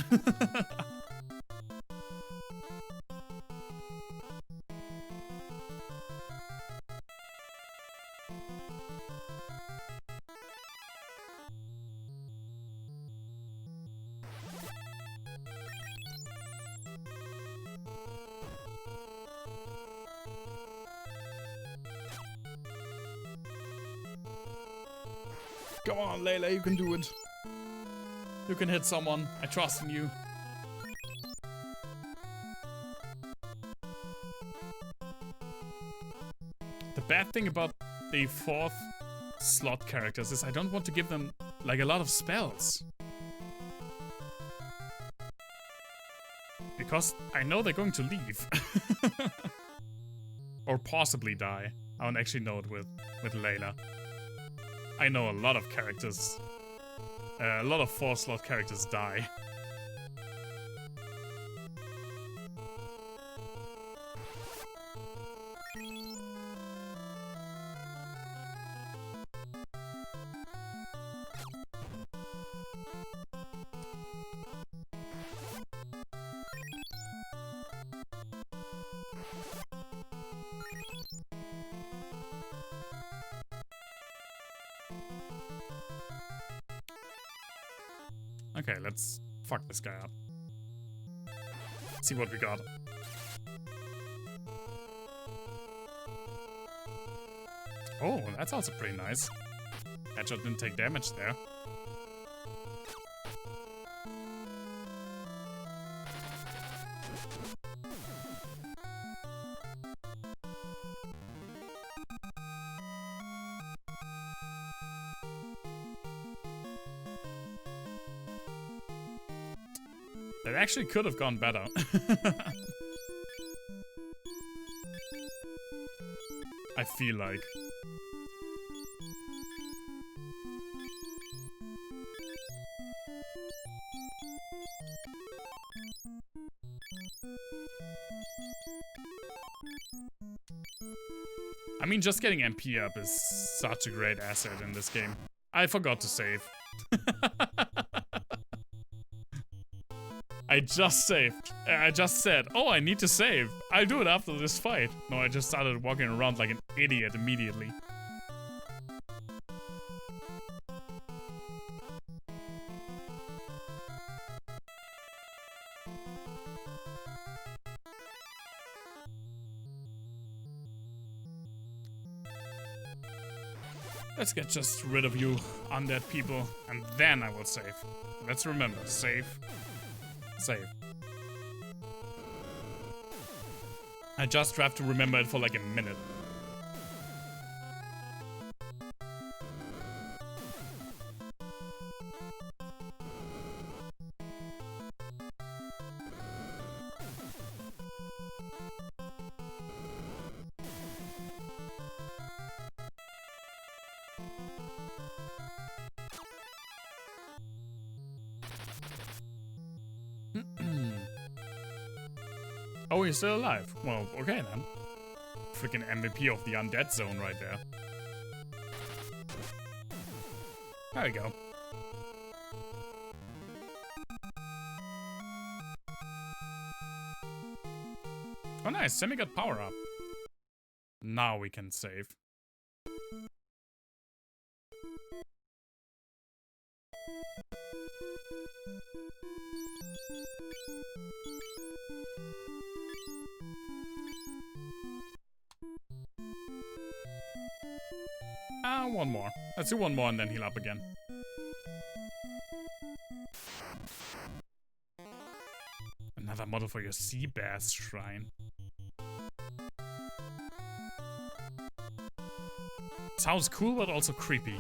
Come on, Layla, you can do it. You can hit someone. I trust in you. The bad thing about the 4th slot characters is I don't want to give them, like, a lot of spells. Because I know they're going to leave. Or possibly die. I don't actually know it with Layla. I know a lot of characters, a lot of 4-slot characters die. Okay, let's fuck this guy up. See what we got. Oh, that's also pretty nice. Headshot didn't take damage there. That actually could have gone better. I feel like. I mean, just getting MP up is such a great asset in this game. I forgot to save. I just saved. I just said, oh, I need to save. I'll do it after this fight. No, I just started walking around like an idiot immediately. Let's get just rid of you undead people, and then I will save. Let's remember, save. Save. I just have to remember it for like a minute. Oh, he's still alive. Well, okay then. Freaking MVP of the undead zone right there. There we go. Oh nice, Semi got power up. Now we can save. One more. Let's do one more and then heal up again. Another model for your sea bass shrine. Sounds cool, but also creepy.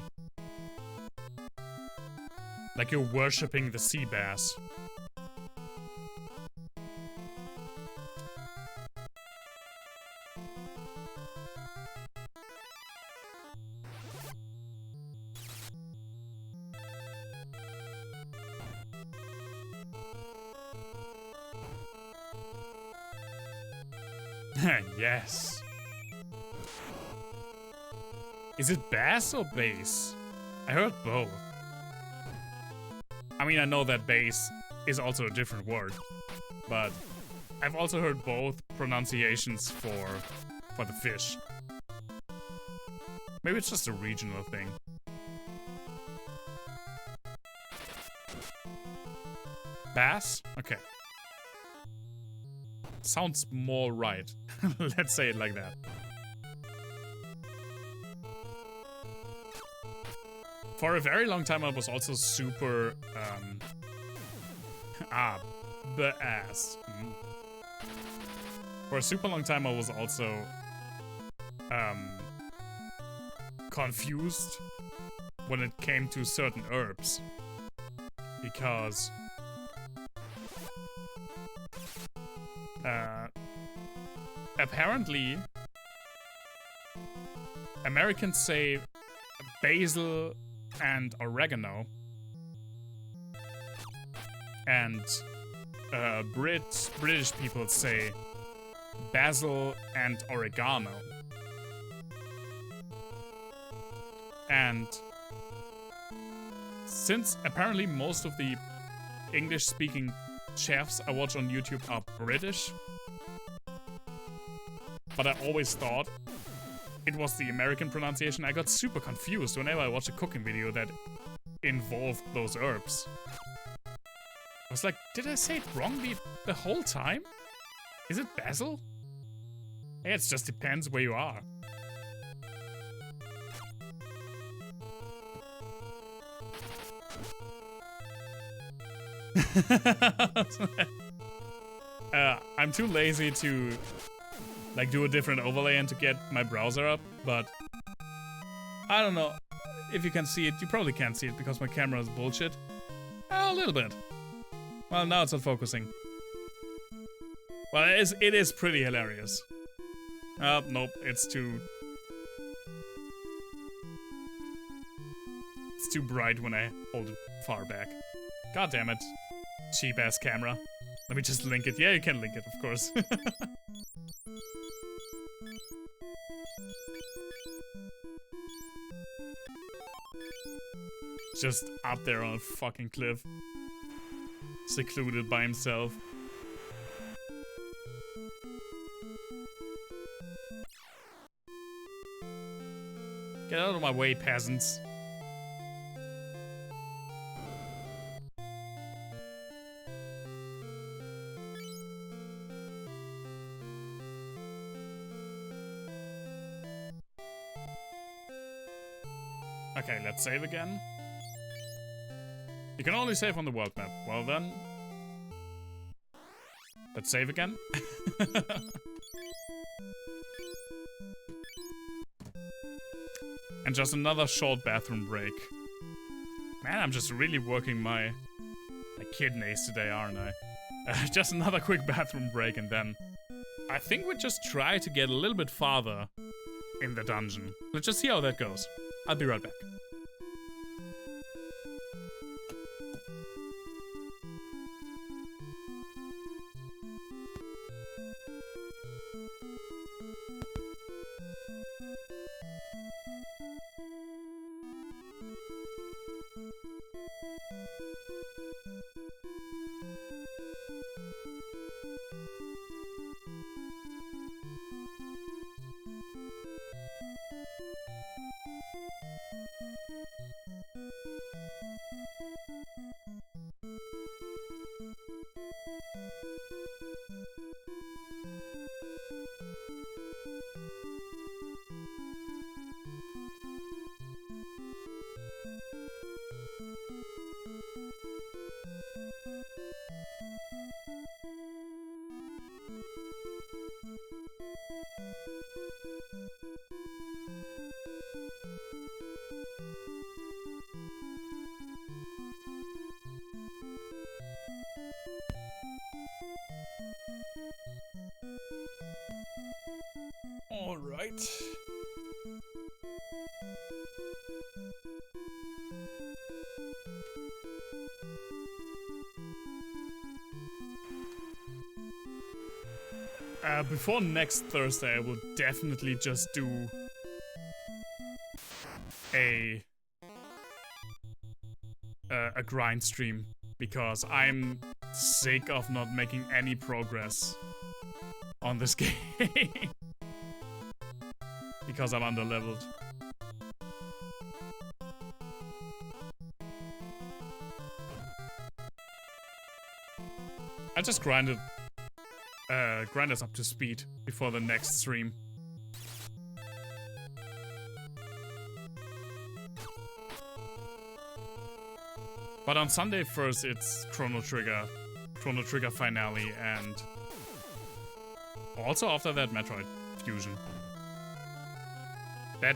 Like you're worshipping the sea bass. Yes. Is it bass or bass? I heard both. I mean, I know that bass is also a different word, but I've also heard both pronunciations for the fish. Maybe it's just a regional thing. Bass? Okay. Sounds more right. Let's say it like that. For a very long time I was also super bass. For a super long time I was also confused when it came to certain herbs, because apparently Americans say basil and oregano, and British people say basil and oregano. And since apparently most of the English-speaking chefs I watch on YouTube are British, but I always thought it was the American pronunciation. I got super confused whenever I watched a cooking video that involved those herbs. I was like, did I say it wrongly the whole time? Is it basil? Hey, it just depends where you are. I'm too lazy to like do a different overlay and to get my browser up, but I don't know if you can see it. You probably can't see it because my camera is bullshit. A little bit. Well, now it's not focusing. Well, it is pretty hilarious. Nope, it's too bright when I hold it far back. God damn it. Cheap ass camera. Let me just link it. Yeah, you can link it, of course. Just up there on a fucking cliff. Secluded by himself. Get out of my way, peasants. Okay, let's save again. You can only save on the world map. Well then. Let's save again. And just another short bathroom break. Man, I'm just really working my kidneys today, aren't I? Just another quick bathroom break and then I think we just try to get a little bit farther in the dungeon. Let's just see how that goes. I'll be right back. All right. Before next Thursday, I will definitely just do a grind stream because I'm sick of not making any progress on this game because I'm underleveled. I just grind us up to speed before the next stream. But on Sunday first, it's Chrono Trigger finale, and also after that, Metroid Fusion. That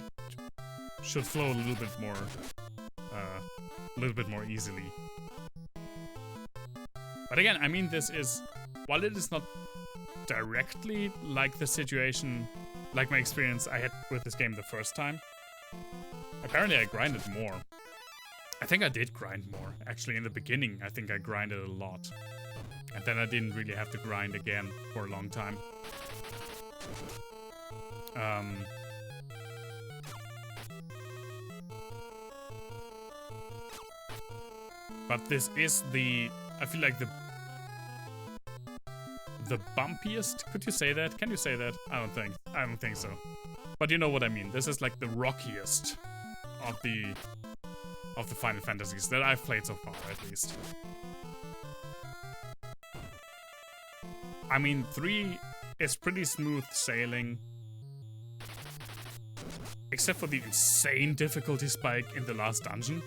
should flow a little bit more easily. But again, I mean, this is, while it is not directly like the situation, like my experience I had with this game the first time, apparently I grinded more. I think I did grind more. Actually, in the beginning, I think I grinded a lot. And then I didn't really have to grind again for a long time. But this is I feel like the bumpiest. Could you say that? Can you say that? I don't think so. But you know what I mean. This is like the rockiest of the Final Fantasies that I've played so far, at least. I mean, 3 is pretty smooth sailing. Except for the insane difficulty spike in the last dungeon.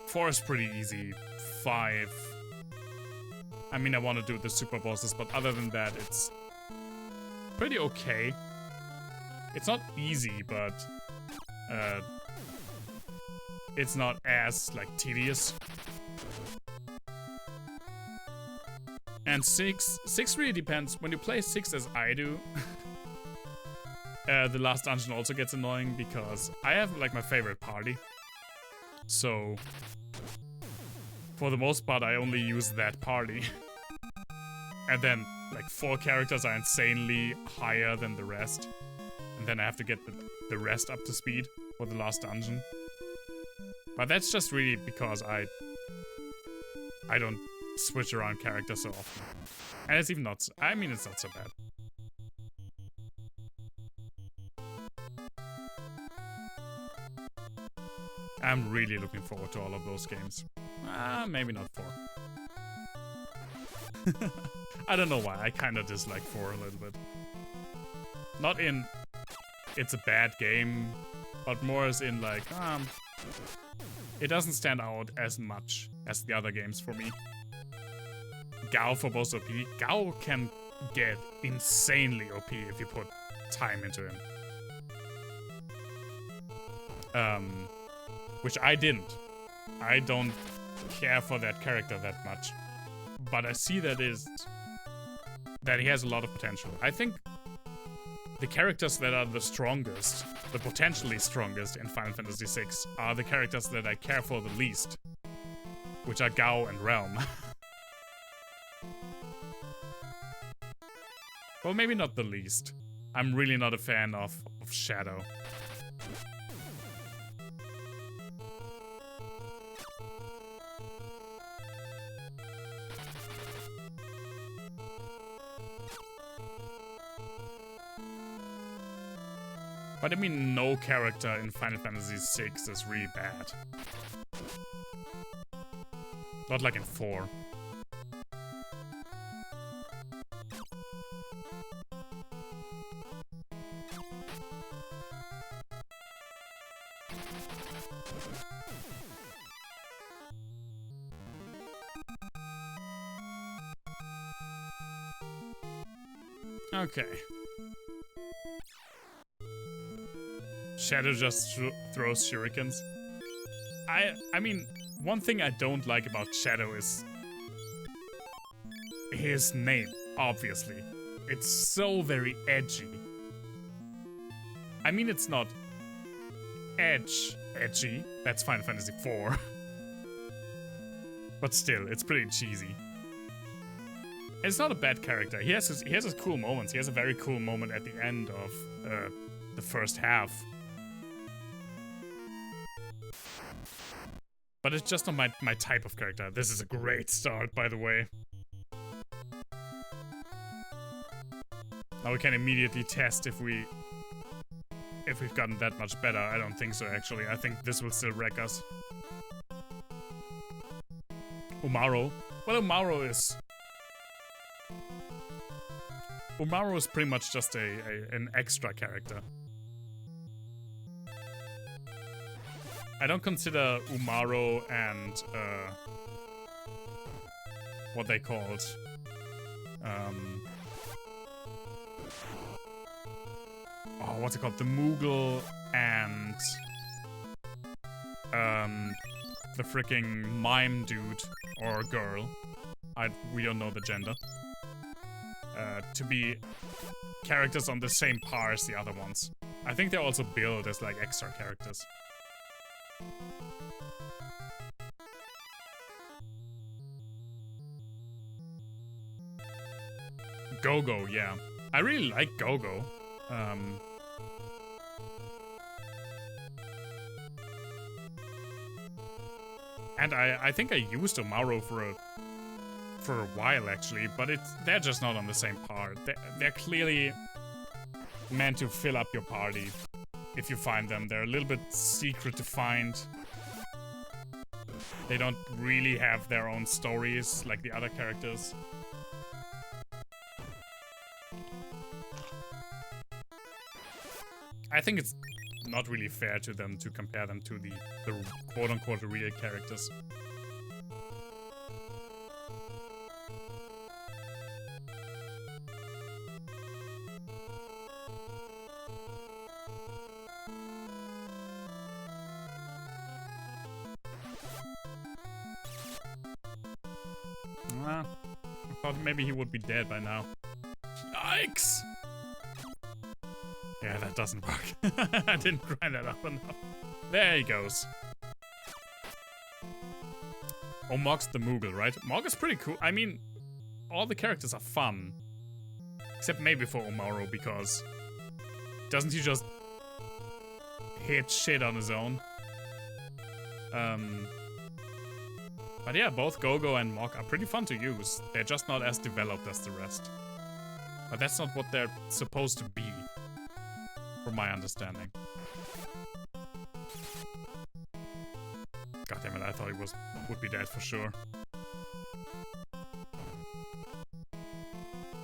4 is pretty easy. 5. I mean, I want to do the super bosses, but other than that, it's pretty okay. It's not easy, but it's not as, like, tedious. And 6 really depends. When you play 6 as I do, the last dungeon also gets annoying because I have, like, my favorite party. So, for the most part, I only use that party. And then, like, 4 characters are insanely higher than the rest. And then I have to get the rest up to speed for the last dungeon. But that's just really because I don't switch around characters so often. And it's even not, I mean, it's not so bad. I'm really looking forward to all of those games. Maybe not 4. I don't know why, I kinda dislike 4 a little bit. Not in it's a bad game, but more as in like, it doesn't stand out as much as the other games for me. Gao for both OP. Gao can get insanely OP if you put time into him. Which I didn't. I don't care for that character that much. But I see that he has a lot of potential. I think the characters that are the strongest, the potentially strongest in Final Fantasy VI are the characters that I care for the least. Which are Gao and Realm. Well, maybe not the least. I'm really not a fan of Shadow. But I mean, no character in Final Fantasy VI is really bad. Not like in 4. Okay. Shadow just throws shurikens. I mean, one thing I don't like about Shadow is his name, obviously. It's so very edgy. I mean, it's not edgy. That's Final Fantasy IV. But still, it's pretty cheesy. It's not a bad character. He has his cool moments. He has a very cool moment at the end of the first half. But it's just not my type of character. This is a great start, by the way. Now we can immediately test if we've gotten that much better. I don't think so, actually. I think this will still wreck us. Umaro. Well, Umaro is pretty much just an extra character. I don't consider Umaro and what they called what's it called? The Moogle and the freaking mime dude or girl. We don't know the gender. To be characters on the same par as the other ones. I think they're also billed as like extra characters. Go-Go, yeah. I really like Go-Go. And I think I used Umaro for a while actually, but they're just not on the same par. They're clearly meant to fill up your party if you find them. They're a little bit secret to find. They don't really have their own stories like the other characters. I think it's not really fair to them to compare them to the quote-unquote real characters. I thought maybe he would be dead by now. Yikes! Yeah, that doesn't work. I didn't grind that up enough. There he goes. Oh, Mog's the Moogle, right? Mog is pretty cool. I mean, all the characters are fun. Except maybe for Omaro, because doesn't he just hit shit on his own? But yeah, both Gogo and Mog are pretty fun to use. They're just not as developed as the rest. But that's not what they're supposed to be, from my understanding. God damn it, I thought he would be dead for sure.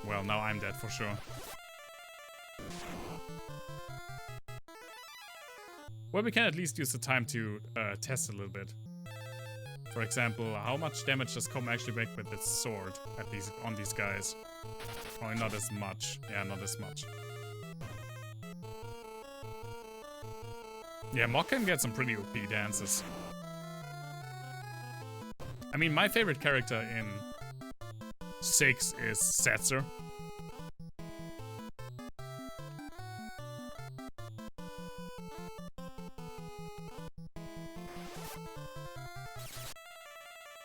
Well, now I'm dead for sure. Well, we can at least use the time to test a little bit. For example, how much damage does Com actually make with its sword on these guys? Probably not as much. Yeah, not as much. Yeah, Mog can get some pretty OP dances. I mean, my favorite character in 6 is Setzer.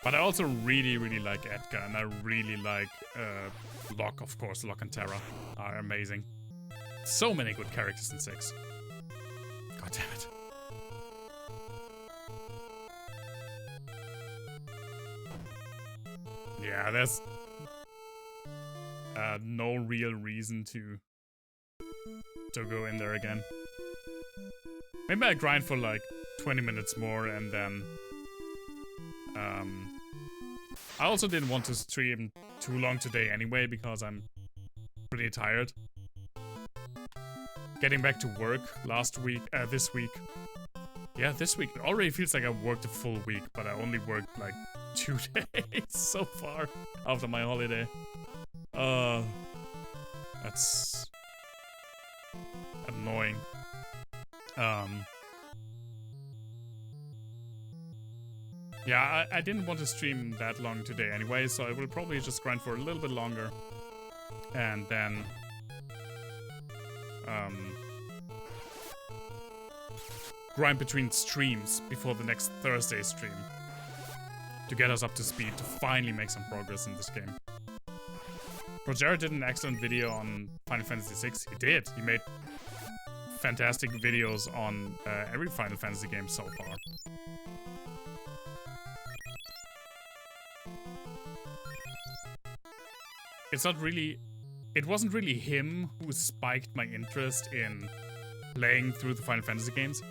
But I also really, really like Edgar, and I really like Locke, of course. Locke and Terra are amazing. So many good characters in 6. God damn it. Yeah, there's no real reason to go in there again. Maybe I grind for like 20 minutes more and then... I also didn't want to stream too long today anyway because I'm pretty tired. Getting back to work this week. Yeah, this week. It already feels like I worked a full week, but I only worked like 2 days so far after my holiday. That's annoying. Yeah, I didn't want to stream that long today anyway, so I will probably just grind for a little bit longer. And then... grind between streams before the next Thursday stream. To get us up to speed, to finally make some progress in this game. ProJared did an excellent video on Final Fantasy VI. He did. He made fantastic videos on every Final Fantasy game so far. It wasn't really him who spiked my interest in playing through the Final Fantasy games.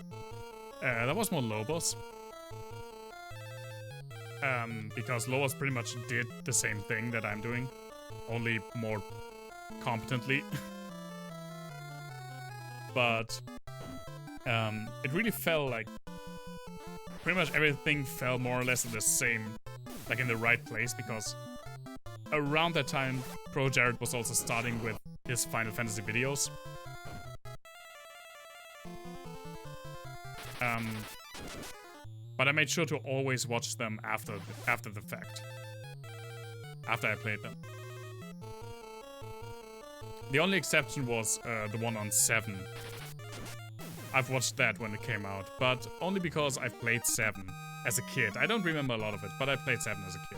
That was more Lobos. Because Lobos pretty much did the same thing that I'm doing, only more competently. But it really felt like pretty much everything fell more or less in the same, like in the right place, because around that time, ProJared was also starting with his Final Fantasy videos. But I made sure to always watch them after the fact. After I played them. The only exception was the one on 7. I've watched that when it came out, but only because I've played 7 as a kid. I don't remember a lot of it, but I played 7 as a kid.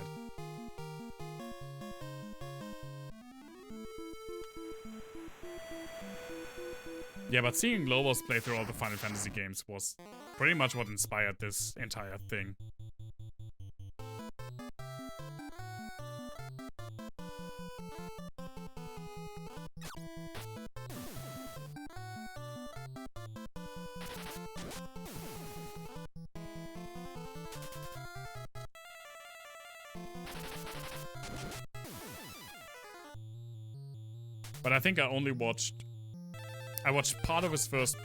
Yeah, but seeing Lobos play through all the Final Fantasy games was pretty much what inspired this entire thing. But I think I only watched... I watched part of his his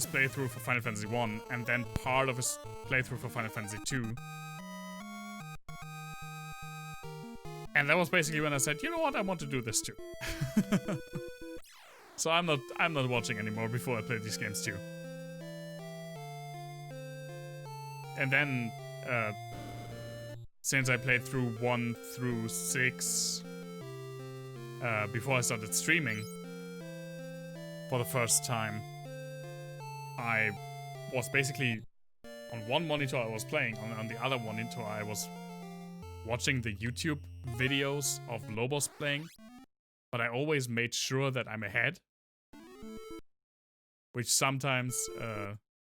playthrough for Final Fantasy 1, and then part of his playthrough for Final Fantasy 2. And that was basically when I said, you know what, I want to do this too. So I'm not watching anymore before I play these games too. And then since I played through 1 through 6 before I started streaming for the first time, I was basically on one monitor I was playing, on the other monitor I was watching the YouTube videos of Lobos playing, but I always made sure that I'm ahead, which sometimes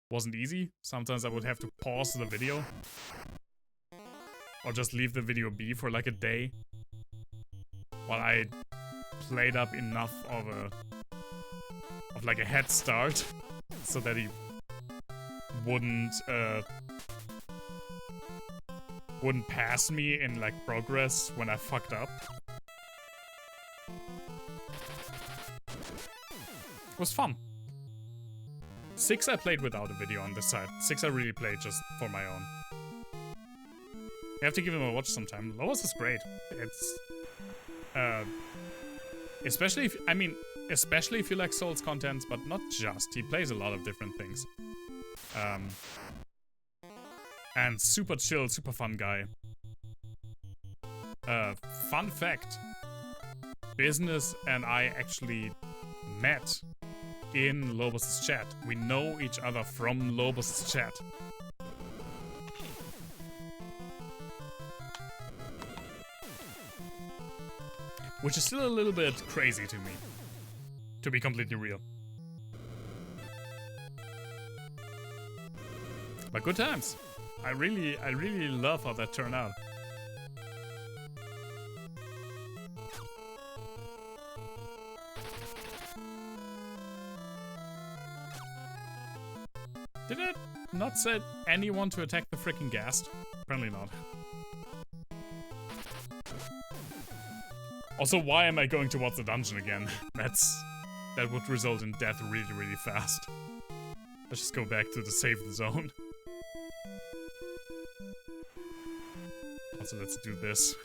wasn't easy. Sometimes I would have to pause the video or just leave the video be for like a day while I played up enough of like a head start so that he wouldn't pass me in like progress when I fucked up. It was fun. 6 I played without a video on this side. 6 I really played just for my own. You have to give him a watch sometime. Lois is great. It's especially if you like Souls content, but not just. He plays a lot of different things. And super chill, super fun guy. Fun fact. Business and I actually met in Lobos' chat. We know each other from Lobos' chat. Which is still a little bit crazy to me, to be completely real. But good times. I really love how that turned out. Did it not set anyone to attack the freaking ghast? Apparently not. Also, why am I going towards the dungeon again? That would result in death really, really fast. Let's just go back to the safe zone. Also, let's do this.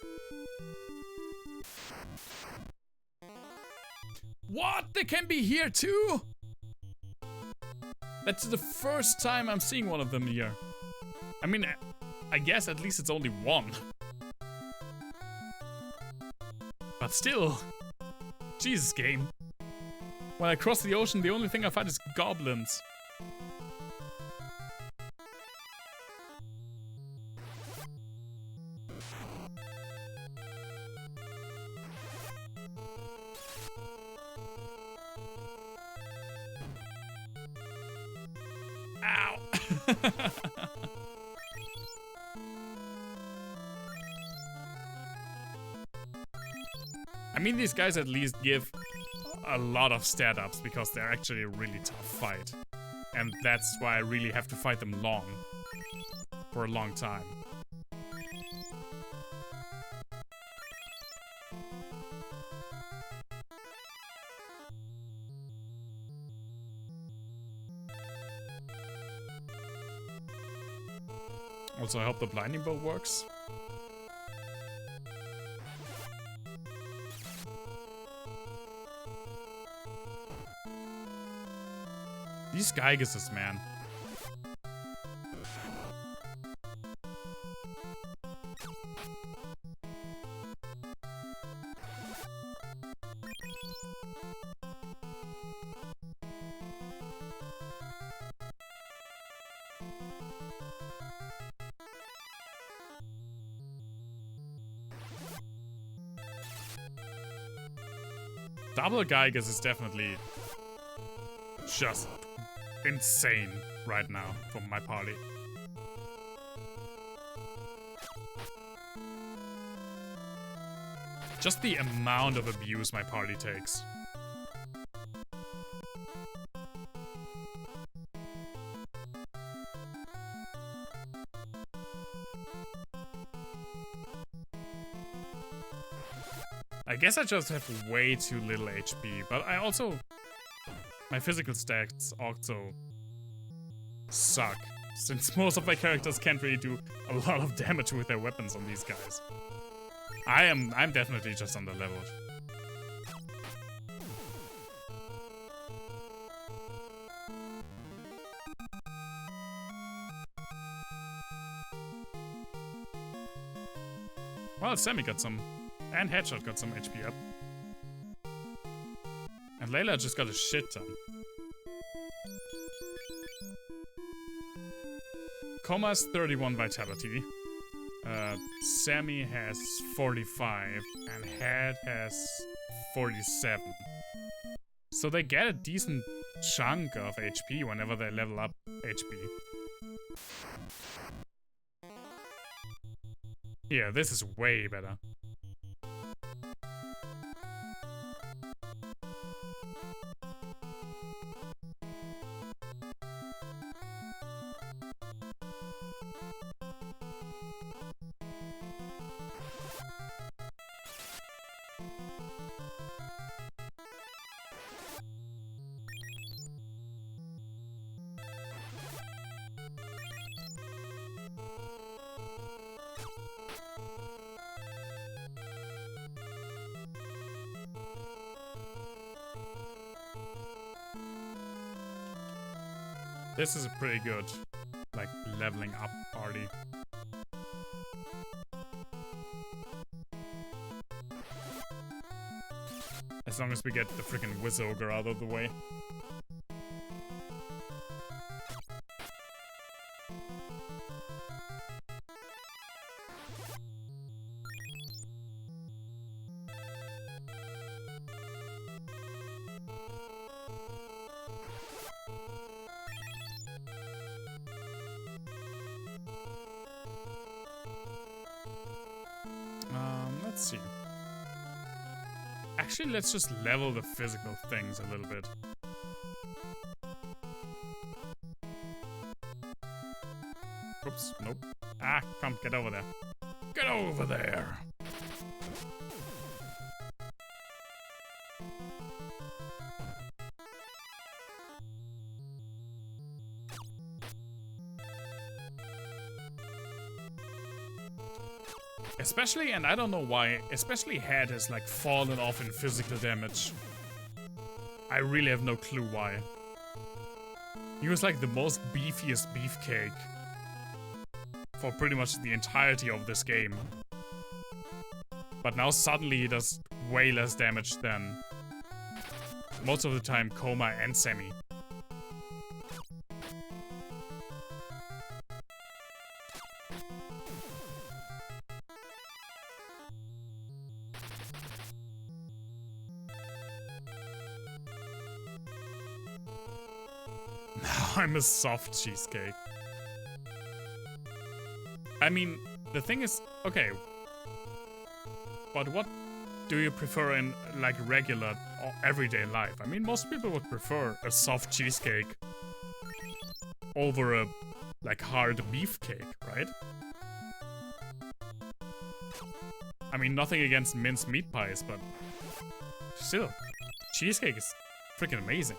What? They can be here too? That's the first time I'm seeing one of them here. I mean, I guess at least it's only one. But still, Jesus game. When I cross the ocean, the only thing I find is goblins. Ow! I mean, these guys at least give a lot of stat ups because they're actually a really tough fight. And that's why I really have to fight them long. For a long time. Also, I hope the blinding bow works. These Geigesses, man. Double Geiges is definitely just insane right now for my party. Just the amount of abuse my party takes. I guess I just have way too little HP, but I also... My physical stats also suck, since most of my characters can't really do a lot of damage with their weapons on these guys. I'm definitely just underleveled. Well, Sammy got some, and Headshot got some HP up. And Layla just got a shit ton. Coma's 31 vitality. Sammy has 45, and Head has 47. So they get a decent chunk of HP whenever they level up HP. Yeah, this is way better. This is a pretty good, like, leveling up party. As long as we get the freaking Whiz Ogre out of the way. Let's see. Actually, let's just level the physical things a little bit. Oops, nope. Ah, come, get over there. Get over there! Especially, and I don't know why, especially Head has like fallen off in physical damage. I really have no clue why. He was like the most beefiest beefcake for pretty much the entirety of this game. But now suddenly he does way less damage than most of the time Coma and Sammy. I'm a soft cheesecake. I mean, the thing is, okay. But what do you prefer in, like, regular or everyday life? I mean, most people would prefer a soft cheesecake over a, like, hard beefcake, right? I mean, nothing against minced meat pies, but still, cheesecake is freaking amazing.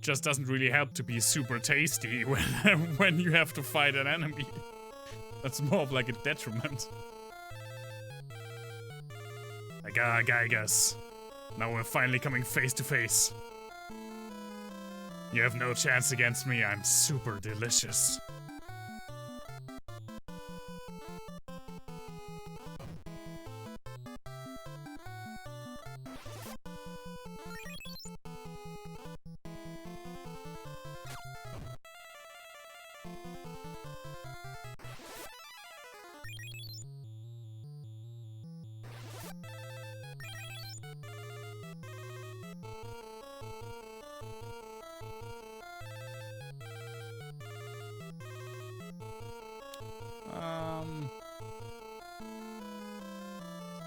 Just doesn't really help to be super tasty when you have to fight an enemy. That's more of like a detriment. Like, I guess. Now we're finally coming face to face. You have no chance against me, I'm super delicious.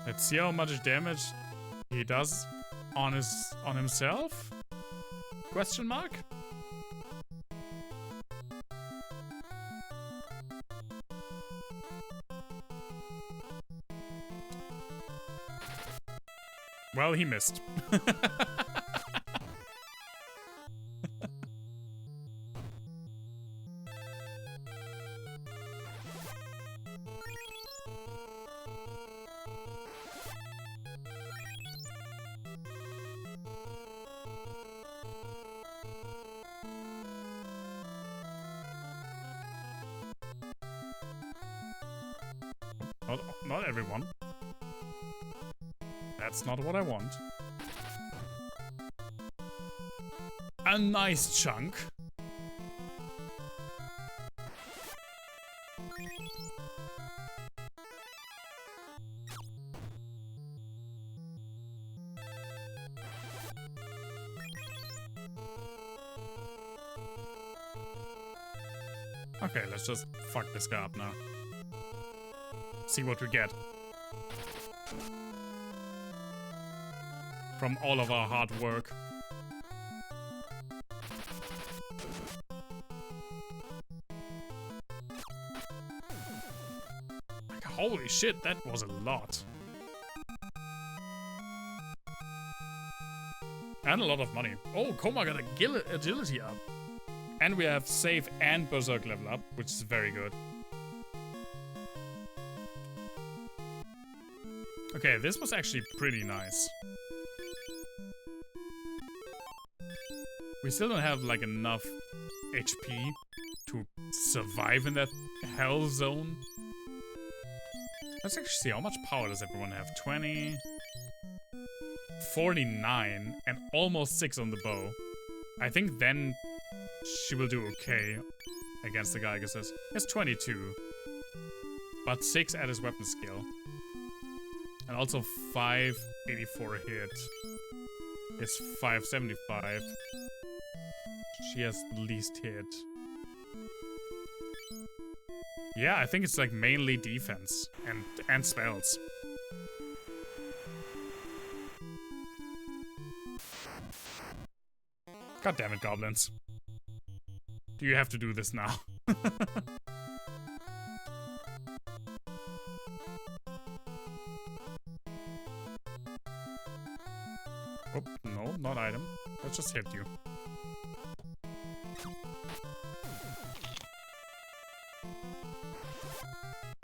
Let's see how much damage He does on himself? Question mark? Well, he missed. Not everyone. That's not what I want. A nice chunk. Okay, let's just fuck this guy up now. See what we get. From all of our hard work. Like, holy shit, that was a lot. And a lot of money. Oh, Koma got agility up. And we have save and berserk level up, which is very good. Okay, this was actually pretty nice. We still don't have like enough HP to survive in that hell zone. Let's actually see, how much power does everyone have? 20, 49, and almost 6 on the bow. I think then she will do okay against the guy, I guess. It's 22, but 6 at his weapon skill. And also 584 hit is 575. She has least hit. Yeah, I think it's like mainly defense and spells. God damn it, goblins. Do you have to do this now? Oh, no, not item. Let's just hit you.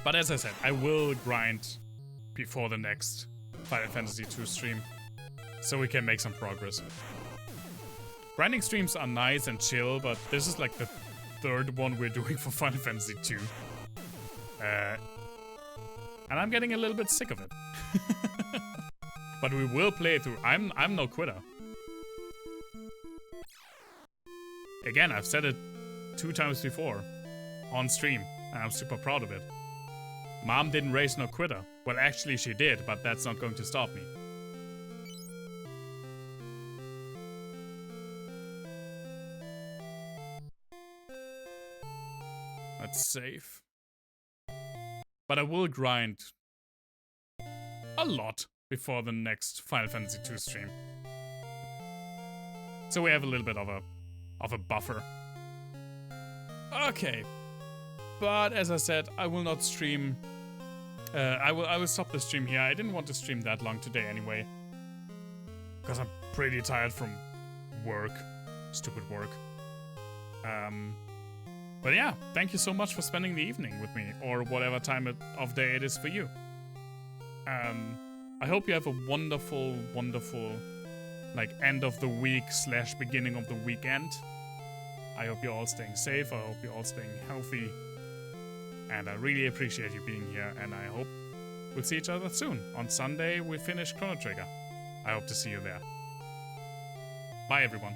But as I said, I will grind before the next Final Fantasy II stream, so we can make some progress. Grinding streams are nice and chill, but this is like the 3rd one we're doing for Final Fantasy II. And I'm getting a little bit sick of it. But we will play it through. I'm no quitter. Again, I've said it 2 times before on stream, and I'm super proud of it. Mom didn't raise no quitter. Well, actually she did, but that's not going to stop me. Let's save. But I will grind a lot before the next Final Fantasy II stream. So we have a little bit of a buffer. Okay. But as I said, I will not stream. I will stop the stream here. I didn't want to stream that long today anyway, because I'm pretty tired from work, stupid work. But yeah, thank you so much for spending the evening with me, or whatever time of day it is for you. I hope you have a wonderful, wonderful, like, end of the week / beginning of the weekend. I hope you're all staying safe. I hope you're all staying healthy. And I really appreciate you being here. And I hope we'll see each other soon. On Sunday, we finish Chrono Trigger. I hope to see you there. Bye, everyone.